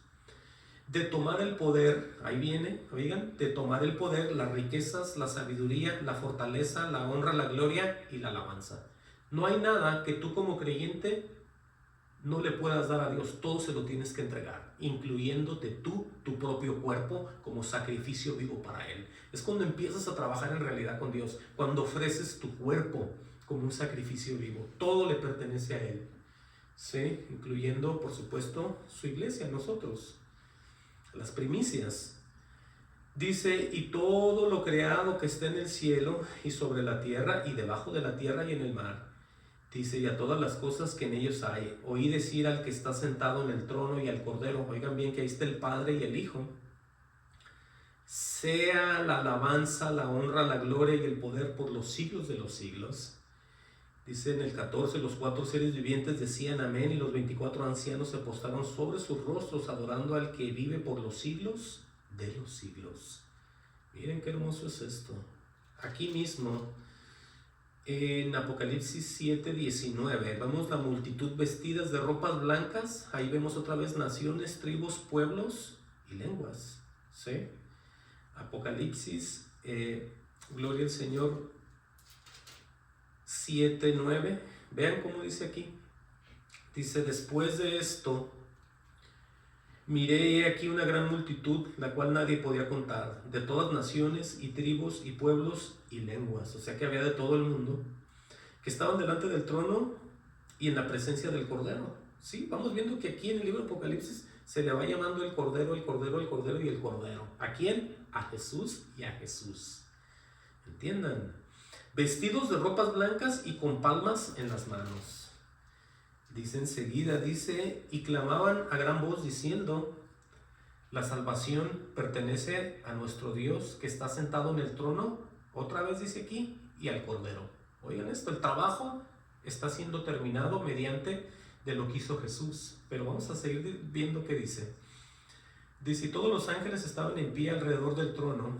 S1: de tomar el poder, ahí viene, oigan, de tomar el poder, las riquezas, la sabiduría, la fortaleza, la honra, la gloria y la alabanza. No hay nada que tú como creyente no le puedas dar a Dios, todo se lo tienes que entregar, incluyéndote tú, tu propio cuerpo, como sacrificio vivo para Él. Es cuando empiezas a trabajar en realidad con Dios, cuando ofreces tu cuerpo como un sacrificio vivo. Todo le pertenece a Él, ¿sí? Incluyendo, por supuesto, su iglesia, nosotros. Las primicias. Dice, y todo lo creado que esté en el cielo y sobre la tierra y debajo de la tierra y en el mar. Dice, y a todas las cosas que en ellos hay. Oí decir al que está sentado en el trono y al Cordero. Oigan bien que ahí está el Padre y el Hijo. Sea la alabanza, la honra, la gloria y el poder por los siglos de los siglos. Dice en el 14, los 4 seres vivientes decían amén, y los 24 ancianos se postraron sobre sus rostros adorando al que vive por los siglos de los siglos. Miren qué hermoso es esto. Aquí mismo, en Apocalipsis 7:19, vemos la multitud vestidas de ropas blancas. Ahí vemos otra vez naciones, tribus, pueblos y lenguas. ¿Sí? Apocalipsis, gloria al Señor, 7:9. Vean cómo dice aquí. Dice, después de esto, miré aquí una gran multitud, la cual nadie podía contar, de todas naciones y tribus y pueblos y lenguas. O sea que había de todo el mundo, que estaban delante del trono y en la presencia del Cordero. Sí, vamos viendo que aquí en el libro de Apocalipsis se le va llamando el Cordero, el Cordero, el Cordero y el Cordero. ¿A quién? A Jesús y a Jesús. ¿Entiendan? Vestidos de ropas blancas y con palmas en las manos. Dice enseguida, dice, y clamaban a gran voz diciendo, la salvación pertenece a nuestro Dios que está sentado en el trono, otra vez dice aquí, y al Cordero. Oigan esto, el trabajo está siendo terminado mediante de lo que hizo Jesús. Pero vamos a seguir viendo qué dice. Dice, y todos los ángeles estaban en pie alrededor del trono,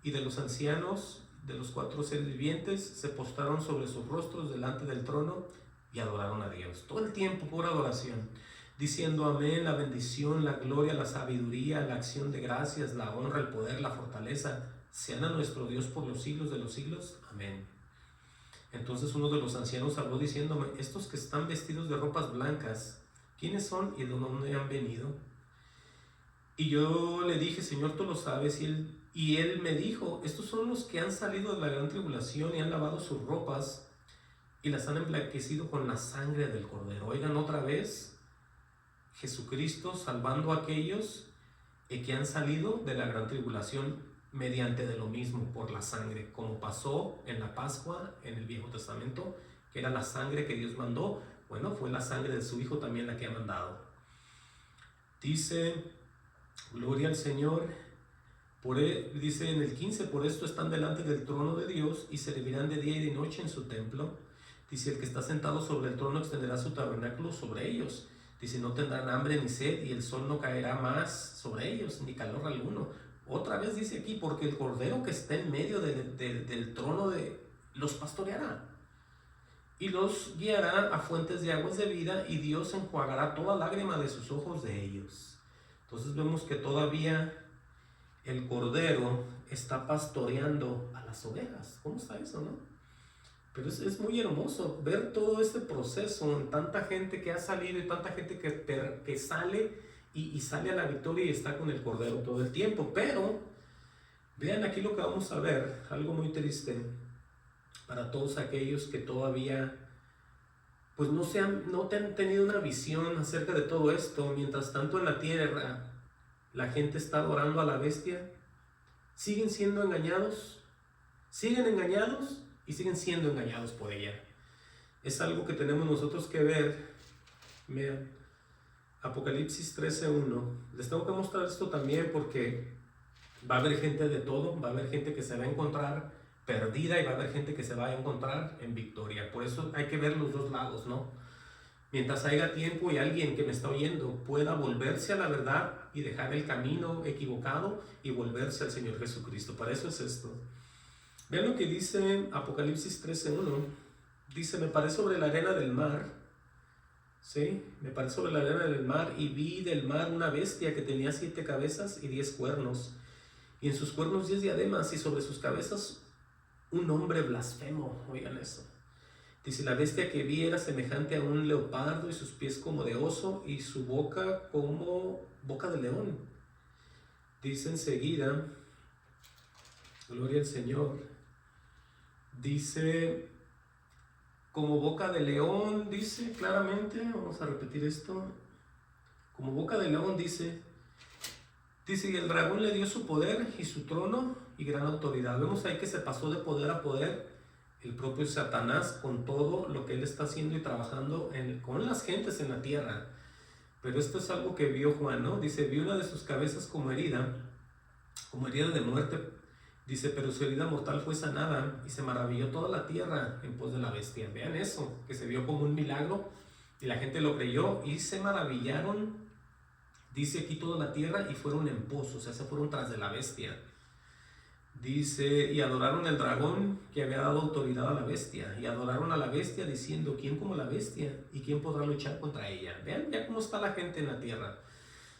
S1: y de los ancianos, de los 4 seres vivientes, se postraron sobre sus rostros delante del trono y adoraron a Dios. Todo el tiempo pura adoración, diciendo amén, la bendición, la gloria, la sabiduría, la acción de gracias, la honra, el poder, la fortaleza, sean a nuestro Dios por los siglos de los siglos. Amén. Entonces uno de los ancianos habló diciéndome, estos que están vestidos de ropas blancas, ¿quiénes son y de dónde han venido? Y yo le dije, Señor, tú lo sabes. Y él me dijo, estos son los que han salido de la gran tribulación y han lavado sus ropas y las han emblanquecido con la sangre del Cordero. Oigan otra vez, Jesucristo salvando a aquellos que han salido de la gran tribulación mediante de lo mismo, por la sangre, como pasó en la Pascua en el Viejo Testamento, que era la sangre que Dios mandó. Bueno, fue la sangre de su Hijo también la que ha mandado. Dice, gloria al Señor. Dice en el 15, por esto están delante del trono de Dios y servirán de día y de noche en su templo. Dice, el que está sentado sobre el trono extenderá su tabernáculo sobre ellos. Dice, no tendrán hambre ni sed y el sol no caerá más sobre ellos, ni calor alguno. Otra vez dice aquí, porque el Cordero que está en medio del trono los pastoreará y los guiará a fuentes de aguas de vida, y Dios enjuagará toda lágrima de sus ojos de ellos. Entonces vemos que todavía el Cordero está pastoreando a las ovejas. ¿Cómo está eso, no? Pero es muy hermoso ver todo este proceso, en tanta gente que ha salido y tanta gente que sale y sale a la victoria y está con el Cordero todo el tiempo. Pero vean aquí lo que vamos a ver, algo muy triste para todos aquellos que todavía pues no han tenido una visión acerca de todo esto. Mientras tanto en la tierra la gente está adorando a la bestia, siguen siendo engañados, siguen engañados y siguen siendo engañados por ella. Es algo que tenemos nosotros que ver. Vean, Apocalipsis 13:1. Les tengo que mostrar esto también porque va a haber gente de todo. Va a haber gente que se va a encontrar perdida y va a haber gente que se va a encontrar en victoria. Por eso hay que ver los dos lados, ¿no? Mientras haya tiempo y alguien que me está oyendo pueda volverse a la verdad y dejar el camino equivocado y volverse al Señor Jesucristo. Para eso es esto. Vean lo que dice Apocalipsis 13:1. Dice, me paré sobre la arena del mar. ¿Sí? Me paré sobre la arena del mar y vi del mar una bestia que tenía 7 cabezas y 10 cuernos. Y en sus cuernos 10 diademas y sobre sus cabezas un hombre blasfemo. Oigan eso. Dice, la bestia que vi era semejante a un leopardo y sus pies como de oso y su boca como boca de león. Dice enseguida, gloria al Señor, dice, como boca de león, dice claramente, vamos a repetir esto, como boca de león dice, Dice, y el dragón le dio su poder y su trono y gran autoridad. Vemos ahí que se pasó de poder a poder el propio Satanás con todo lo que él está haciendo y trabajando con las gentes en la tierra. Pero esto es algo que vio Juan, ¿no? Dice, vio una de sus cabezas como herida de muerte. Dice, pero su herida mortal fue sanada y se maravilló toda la tierra en pos de la bestia. Vean eso, que se vio como un milagro y la gente lo creyó y se maravillaron, dice aquí, toda la tierra y fueron en pos, o sea, se fueron tras de la bestia. Dice, y adoraron el dragón que había dado autoridad a la bestia, y adoraron a la bestia diciendo, ¿quién como la bestia? ¿Y quién podrá luchar contra ella? Vean ya cómo está la gente en la tierra.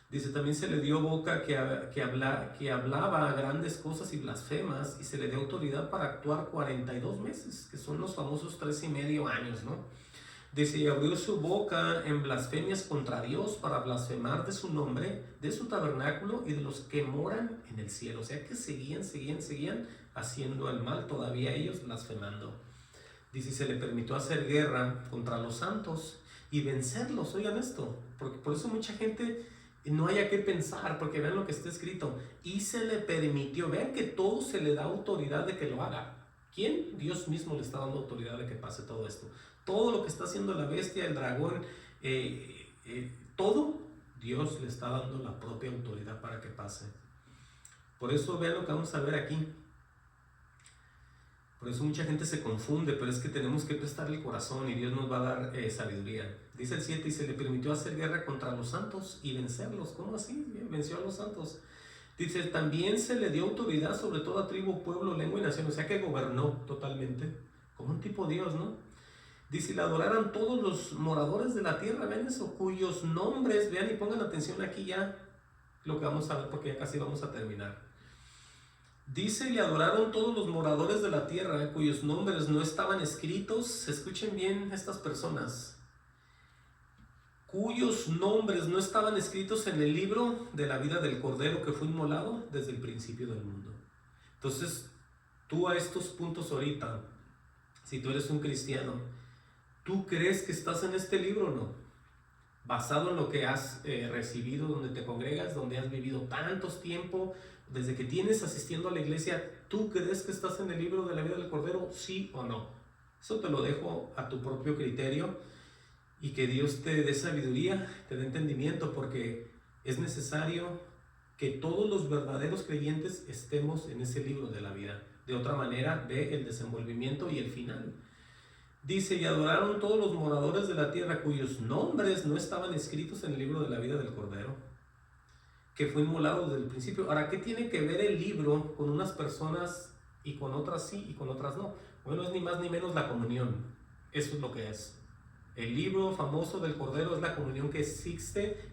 S1: Dice, también se le dio boca que hablaba grandes cosas y blasfemas, y se le dio autoridad para actuar 42 meses, que son los famosos 3,5 años, ¿no? Dice, y abrió su boca en blasfemias contra Dios para blasfemar de su nombre, de su tabernáculo y de los que moran en el cielo. O sea que seguían haciendo el mal, todavía ellos blasfemando. Dice, y se le permitió hacer guerra contra los santos y vencerlos. Oigan esto, porque por eso mucha gente no haya que pensar, porque vean lo que está escrito. Y se le permitió, vean que todo se le da autoridad de que lo haga. ¿Quién? Dios mismo le está dando autoridad de que pase todo esto. Todo lo que está haciendo la bestia, el dragón, todo, Dios le está dando la propia autoridad para que pase. Por eso vean lo que vamos a ver aquí. Por eso mucha gente se confunde, pero es que tenemos que prestarle el corazón y Dios nos va a dar sabiduría. Dice el 7, y se le permitió hacer guerra contra los santos y vencerlos. ¿Cómo así? Venció a los santos. Dice, también se le dio autoridad sobre toda tribu, pueblo, lengua y nación. O sea que gobernó totalmente, como un tipo Dios, ¿no? Dice, le adoraran todos los moradores de la tierra, ven eso, cuyos nombres, vean y pongan atención aquí ya, lo que vamos a ver porque ya casi vamos a terminar. Dice, le adoraron todos los moradores de la tierra, cuyos nombres no estaban escritos, escuchen bien estas personas, cuyos nombres no estaban escritos en el libro de la vida del Cordero que fue inmolado desde el principio del mundo. Entonces, tú a estos puntos ahorita, si tú eres un cristiano, ¿tú crees que estás en este libro o no? Basado en lo que has recibido, donde te congregas, donde has vivido tantos tiempos, desde que tienes asistiendo a la iglesia, ¿tú crees que estás en el libro de la vida del Cordero? ¿Sí o no? Eso te lo dejo a tu propio criterio y que Dios te dé sabiduría, te dé entendimiento, porque es necesario que todos los verdaderos creyentes estemos en ese libro de la vida. De otra manera, ve el desenvolvimiento y el final. Dice, y adoraron todos los moradores de la tierra cuyos nombres no estaban escritos en el libro de la vida del Cordero, que fue inmolado desde el principio. Ahora, ¿qué tiene que ver el libro con unas personas y con otras sí y con otras no? Bueno, es ni más ni menos la comunión. Eso es lo que es. El libro famoso del Cordero es la comunión que existe,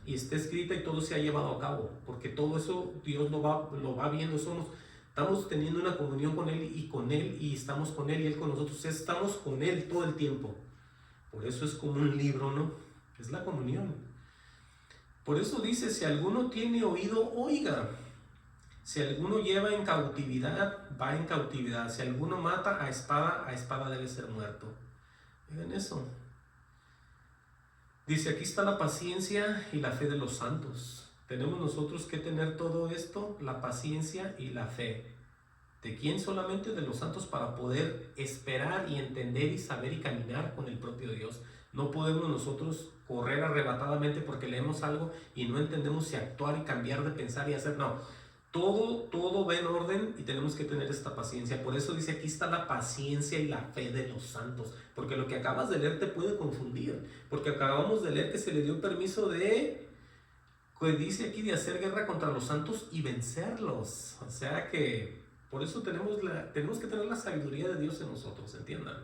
S1: y está escrita y todo se ha llevado a cabo, porque todo eso Dios lo va viendo. Estamos teniendo una comunión con Él y estamos con Él y Él con nosotros. Estamos con Él todo el tiempo. Por eso es como un libro, ¿no? Es la comunión. Por eso dice, si alguno tiene oído, oiga. Si alguno lleva en cautividad, va en cautividad. Si alguno mata a espada debe ser muerto. Miren eso. Dice, aquí está la paciencia y la fe de los santos. Tenemos nosotros que tener todo esto, la paciencia y la fe. ¿De quién? Solamente de los santos, para poder esperar y entender y saber y caminar con el propio Dios. No podemos nosotros correr arrebatadamente porque leemos algo y no entendemos si actuar y cambiar de pensar y hacer. No, todo va en orden y tenemos que tener esta paciencia. Por eso dice, aquí está la paciencia y la fe de los santos. Porque lo que acabas de leer te puede confundir. Porque acabamos de leer que se le dio permiso que dice aquí, de hacer guerra contra los santos y vencerlos. O sea que por eso tenemos que tener la sabiduría de Dios en nosotros, entiendan.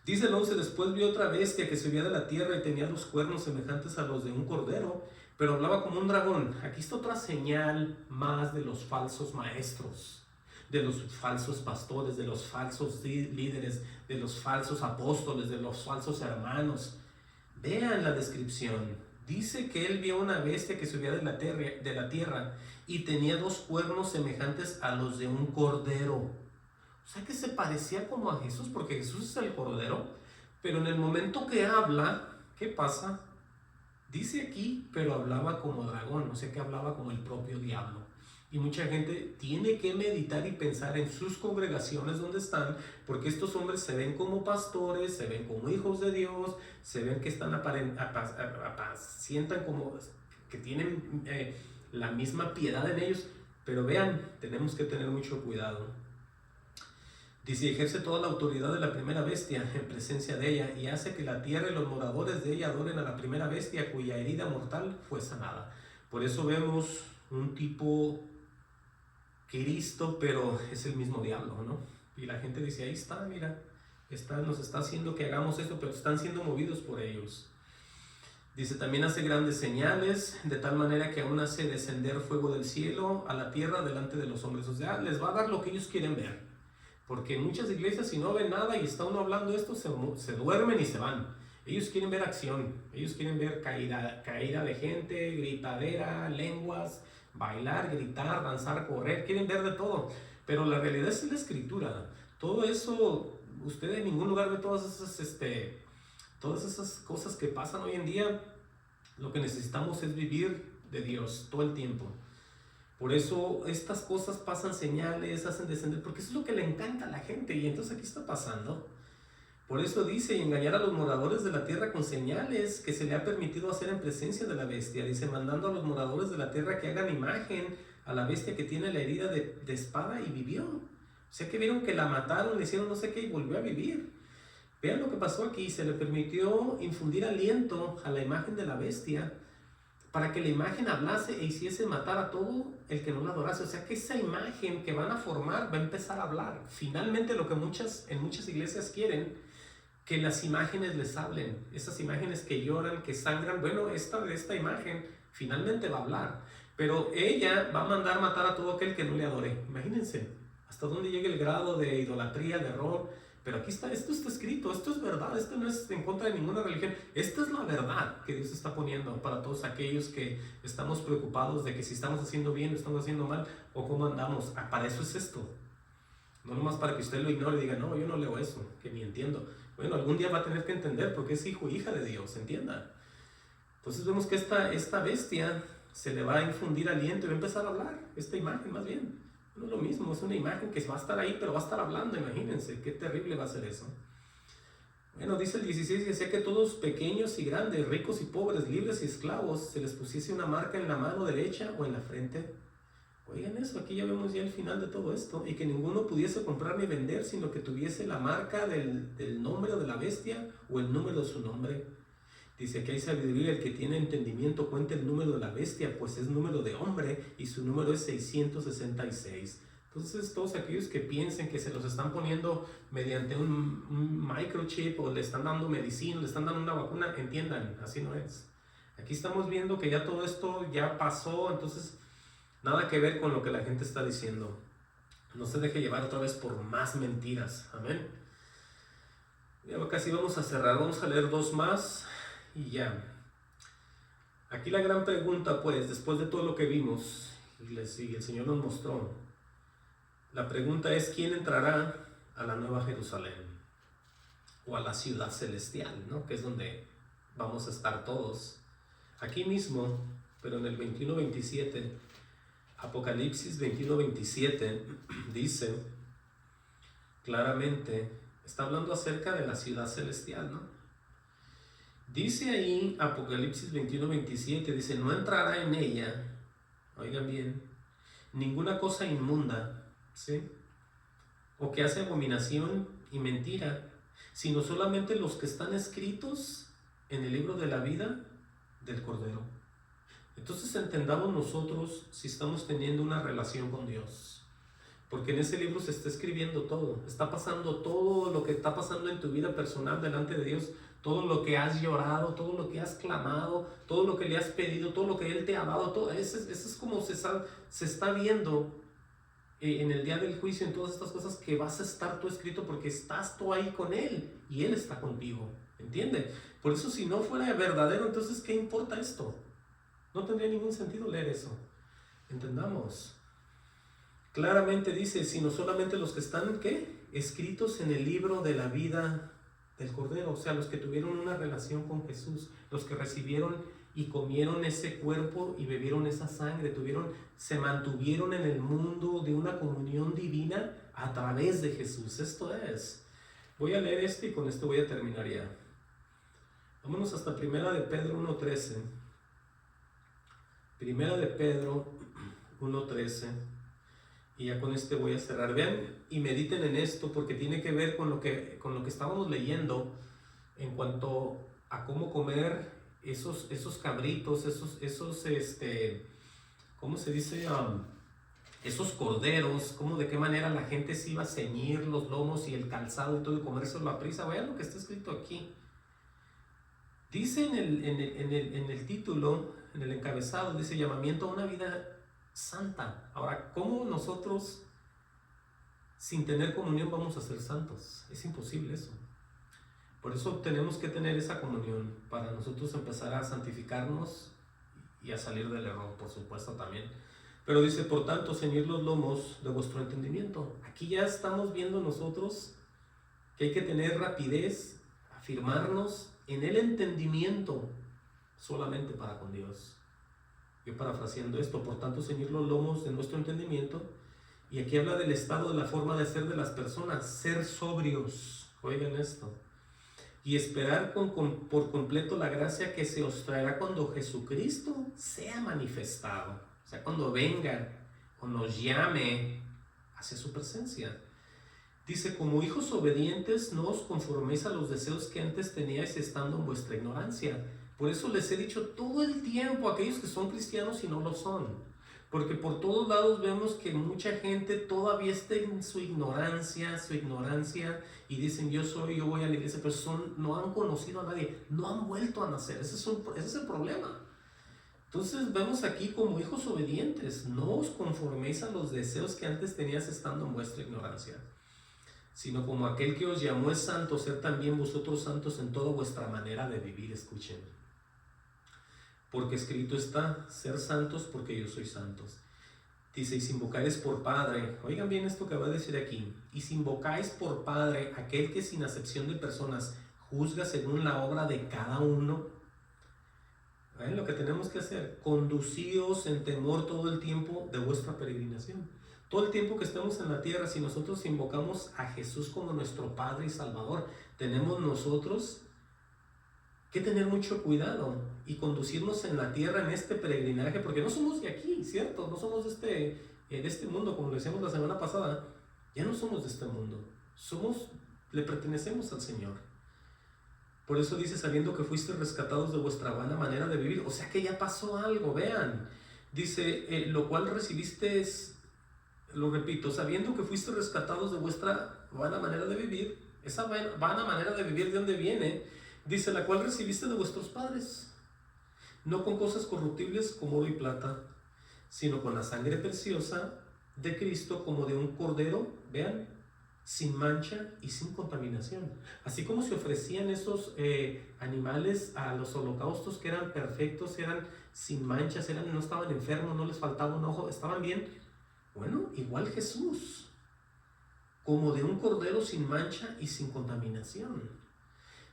S1: Dice el 11, después vio otra bestia que subía de la tierra y tenía los cuernos semejantes a los de un cordero, pero hablaba como un dragón. Aquí está otra señal más de los falsos maestros, de los falsos pastores, de los falsos líderes, de los falsos apóstoles, de los falsos hermanos. Vean la descripción. Dice que él vio una bestia que subía de la tierra y tenía 2 cuernos semejantes a los de un cordero. O sea que se parecía como a Jesús, porque Jesús es el cordero, pero en el momento que habla, ¿qué pasa? Dice aquí, pero hablaba como dragón, o sea que hablaba como el propio diablo. Y mucha gente tiene que meditar y pensar en sus congregaciones donde están, porque estos hombres se ven como pastores, se ven como hijos de Dios, se ven que están apacientan como que tienen la misma piedad en ellos, pero vean, tenemos que tener mucho cuidado. Dice, ejerce toda la autoridad de la primera bestia en presencia de ella y hace que la tierra y los moradores de ella adoren a la primera bestia cuya herida mortal fue sanada. Por eso vemos un tipo Cristo, pero es el mismo diablo, ¿no? Y la gente dice, ahí está, mira, nos está haciendo que hagamos esto, pero están siendo movidos por ellos. Dice, también hace grandes señales, de tal manera que aún hace descender fuego del cielo a la tierra delante de los hombres. O sea, les va a dar lo que ellos quieren ver. Porque en muchas iglesias, si no ven nada y está uno hablando esto, se duermen y se van. Ellos quieren ver acción, ellos quieren ver caída de gente, gritadera, lenguas, bailar, gritar, danzar, correr, quieren ver de todo. Pero la realidad es la escritura. Todo eso, usted en ningún lugar ve todas esas cosas que pasan hoy en día. Lo que necesitamos es vivir de Dios todo el tiempo. Por eso estas cosas pasan señales, hacen descender, porque eso es lo que le encanta a la gente. Y entonces aquí está pasando. Por eso dice, engañar a los moradores de la tierra con señales que se le ha permitido hacer en presencia de la bestia. Dice, mandando a los moradores de la tierra que hagan imagen a la bestia que tiene la herida de espada y vivió. O sea que vieron que la mataron, le hicieron no sé qué y volvió a vivir. Vean lo que pasó aquí, se le permitió infundir aliento a la imagen de la bestia para que la imagen hablase e hiciese matar a todo el que no la adorase. O sea que esa imagen que van a formar va a empezar a hablar. Finalmente lo que en muchas iglesias quieren, que las imágenes les hablen. Esas imágenes que lloran, que sangran. Bueno, esta imagen finalmente va a hablar. Pero ella va a mandar matar a todo aquel que no le adore. Imagínense hasta dónde llega el grado de idolatría, de error. Pero aquí está, esto está escrito, esto es verdad, esto no es en contra de ninguna religión. Esta es la verdad que Dios está poniendo para todos aquellos que estamos preocupados de que si estamos haciendo bien o estamos haciendo mal o cómo andamos. Para eso es esto. No nomás para que usted lo ignore y diga, no, yo no leo eso, que ni entiendo. Bueno, algún día va a tener que entender porque es hijo e hija de Dios, entienda. Entonces vemos que esta bestia se le va a infundir aliento y va a empezar a hablar, esta imagen más bien. No es lo mismo, es una imagen que va a estar ahí, pero va a estar hablando, imagínense, qué terrible va a ser eso. Bueno, dice el 16, decía que todos pequeños y grandes, ricos y pobres, libres y esclavos, se les pusiese una marca en la mano derecha o en la frente. Oigan eso, aquí ya vemos ya el final de todo esto, y que ninguno pudiese comprar ni vender, sino que tuviese la marca del nombre de la bestia o el número de su nombre. Dice que hay sabiduría, el que tiene entendimiento cuenta el número de la bestia, pues es número de hombre y su número es 666. Entonces todos aquellos que piensen que se los están poniendo mediante un microchip o le están dando medicina, le están dando una vacuna, entiendan, así no es. Aquí estamos viendo que ya todo esto ya pasó, entonces nada que ver con lo que la gente está diciendo. No se deje llevar otra vez por más mentiras, amén. Ya casi vamos a cerrar, vamos a leer dos más. Y ya, aquí la gran pregunta pues, después de todo lo que vimos y el Señor nos mostró, la pregunta es, ¿quién entrará a la Nueva Jerusalén? O a la ciudad celestial, ¿no? Que es donde vamos a estar todos. Aquí mismo, pero en el 21:27, Apocalipsis 21:27, dice claramente, está hablando acerca de la ciudad celestial, ¿no? Dice ahí, Apocalipsis 21:27, dice, no entrará en ella, oigan bien, ninguna cosa inmunda, ¿sí? O que hace abominación y mentira, sino solamente los que están escritos en el libro de la vida del Cordero. Entonces entendamos nosotros si estamos teniendo una relación con Dios. Porque en ese libro se está escribiendo todo, está pasando todo lo que está pasando en tu vida personal delante de Dios, todo lo que has llorado, todo lo que has clamado, todo lo que le has pedido, todo lo que Él te ha dado, todo eso es como se está viendo en el día del juicio, en todas estas cosas que vas a estar tú escrito porque estás tú ahí con Él y Él está contigo, ¿entienden? Por eso si no fuera verdadero, entonces ¿qué importa esto? No tendría ningún sentido leer eso, entendamos. Claramente dice, sino solamente los que están, ¿qué? Escritos en el libro de la vida del Cordero, o sea, los que tuvieron una relación con Jesús, los que recibieron y comieron ese cuerpo y bebieron esa sangre, se mantuvieron en el mundo de una comunión divina a través de Jesús. Esto es. Voy a leer y con esto voy a terminar ya. Vámonos hasta Primera de Pedro 1:13. Primera de Pedro 1:13. Y ya con este voy a cerrar. Vean y mediten en esto porque tiene que ver con lo que estábamos leyendo en cuanto a cómo comer esos cabritos, ¿cómo se dice? Esos corderos, de qué manera la gente se iba a ceñir los lomos y el calzado y todo y comérselo a prisa. Vean lo que está escrito aquí. Dice en el título, en el encabezado, dice llamamiento a una vida santa. Ahora, ¿cómo nosotros sin tener comunión vamos a ser santos? Es imposible eso. Por eso tenemos que tener esa comunión para nosotros empezar a santificarnos y a salir del error, por supuesto también. Pero dice, por tanto, ceñid los lomos de vuestro entendimiento. Aquí ya estamos viendo nosotros que hay que tener rapidez, afirmarnos en el entendimiento solamente para con Dios. Yo parafraseando esto, por tanto, ceñid los lomos de nuestro entendimiento. Y aquí habla del estado, de la forma de ser de las personas, ser sobrios. Oigan esto. Y esperar por completo la gracia que se os traerá cuando Jesucristo sea manifestado. O sea, cuando venga o nos llame hacia su presencia. Dice, como hijos obedientes, no os conforméis a los deseos que antes teníais estando en vuestra ignorancia. Por eso les he dicho todo el tiempo a aquellos que son cristianos y no lo son. Porque por todos lados vemos que mucha gente todavía está en su ignorancia, y dicen yo voy a la iglesia, pero no han conocido a nadie, no han vuelto a nacer. Ese es el problema. Entonces vemos aquí como hijos obedientes, no os conforméis a los deseos que antes tenías estando en vuestra ignorancia, sino como aquel que os llamó es santo, ser también vosotros santos en toda vuestra manera de vivir. Escuchen. Porque escrito está, ser santos porque yo soy santos. Dice, y si invocáis por Padre, oigan bien esto que va a decir aquí, y si invocáis por Padre aquel que sin acepción de personas juzga según la obra de cada uno. ¿Ven lo que tenemos que hacer? Conducíos en temor todo el tiempo de vuestra peregrinación. Todo el tiempo que estemos en la tierra, si nosotros invocamos a Jesús como nuestro Padre y Salvador, tenemos nosotros que tener mucho cuidado y conducirnos en la tierra en este peregrinaje, porque no somos de aquí, ¿cierto? No somos de este mundo, como lo decíamos la semana pasada. Ya no somos de este mundo, le pertenecemos al Señor. Por eso dice, sabiendo que fuiste rescatados de vuestra vana manera de vivir. O sea que ya pasó algo, vean. Dice, lo cual recibiste, lo repito, sabiendo que fuiste rescatados de vuestra vana manera de vivir. Esa vana manera de vivir, ¿de dónde viene? Dice, la cual recibiste de vuestros padres, no con cosas corruptibles como oro y plata, sino con la sangre preciosa de Cristo, como de un cordero, vean, sin mancha y sin contaminación. Así como se ofrecían esos animales a los holocaustos que eran perfectos, eran sin manchas, no estaban enfermos, no les faltaba un ojo, estaban bien. Bueno, igual Jesús, como de un cordero sin mancha y sin contaminación.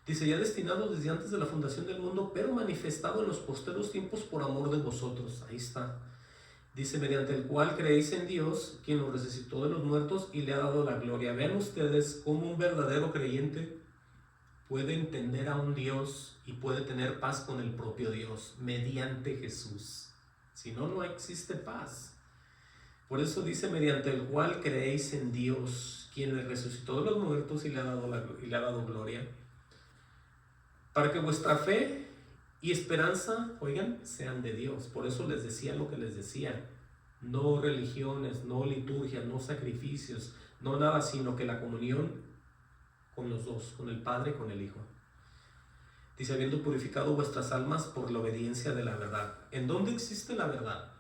S1: Dice, ya destinado desde antes de la fundación del mundo, pero manifestado en los posteros tiempos por amor de vosotros. Ahí está. Dice, mediante el cual creéis en Dios, quien lo resucitó de los muertos y le ha dado la gloria. Vean ustedes cómo un verdadero creyente puede entender a un Dios y puede tener paz con el propio Dios mediante Jesús. Si no, no existe paz. Por eso dice, mediante el cual creéis en Dios, quien le resucitó de los muertos y le ha dado gloria, para que vuestra fe y esperanza, oigan, sean de Dios. Por eso les decía lo que les decía. No religiones, no liturgia, no sacrificios, no nada, sino que la comunión con los dos, con el Padre y con el Hijo. Dice, habiendo purificado vuestras almas por la obediencia de la verdad. ¿En dónde existe la verdad?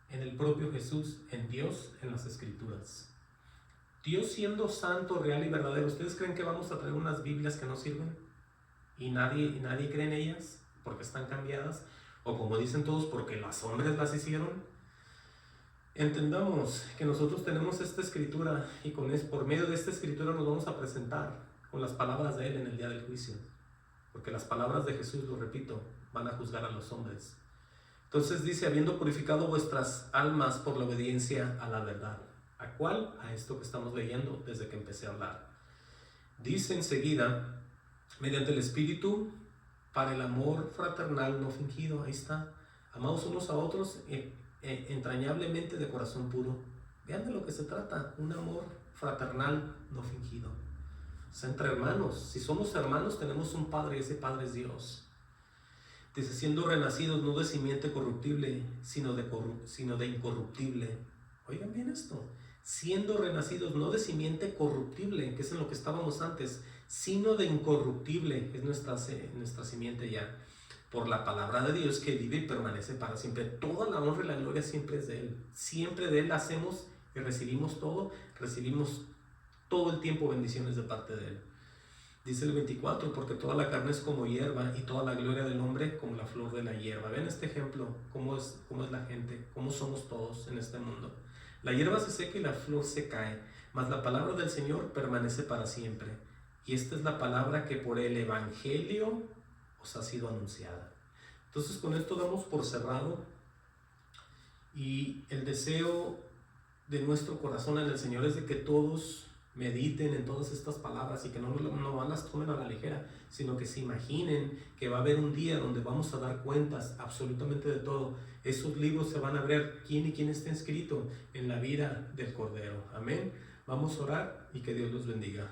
S1: En el propio Jesús, en Dios, en las Escrituras. Dios siendo santo, real y verdadero. ¿Ustedes creen que vamos a traer unas Biblias que no sirven? Y nadie cree en ellas porque están cambiadas, o como dicen todos, porque los hombres las hicieron. Entendamos que nosotros tenemos esta escritura y por medio de esta escritura nos vamos a presentar con las palabras de Él en el día del juicio. porque las palabras de Jesús, lo repito, van a juzgar a los hombres. Entonces dice, habiendo purificado vuestras almas por la obediencia a la verdad. ¿A cuál? A esto que estamos leyendo desde que empecé a hablar. Dice enseguida, mediante el Espíritu, para el amor fraternal no fingido. Ahí está. Amados unos a otros entrañablemente de corazón puro. Vean de lo que se trata, un amor fraternal no fingido. O sea, entre hermanos, si somos hermanos tenemos un Padre y ese Padre es Dios. Dice, siendo renacidos no de simiente corruptible, sino de incorruptible. Oigan bien esto, siendo renacidos no de simiente corruptible, que es en lo que estábamos antes, sino de incorruptible, es nuestra simiente ya, por la palabra de Dios que vive y permanece para siempre. Toda la honra y la gloria siempre es de Él. Siempre de Él hacemos y recibimos todo el tiempo bendiciones de parte de Él. Dice el 24, porque toda la carne es como hierba y toda la gloria del hombre como la flor de la hierba. Ven este ejemplo, cómo es la gente, cómo somos todos en este mundo. La hierba se seca y la flor se cae, mas la palabra del Señor permanece para siempre. Y esta es la palabra que por el Evangelio os ha sido anunciada. Entonces con esto damos por cerrado, y el deseo de nuestro corazón en el Señor es de que todos mediten en todas estas palabras y que no las tomen a la ligera, sino que se imaginen que va a haber un día donde vamos a dar cuentas absolutamente de todo. Esos libros se van a ver quién está inscrito en la vida del Cordero. Amén. Vamos a orar y que Dios los bendiga.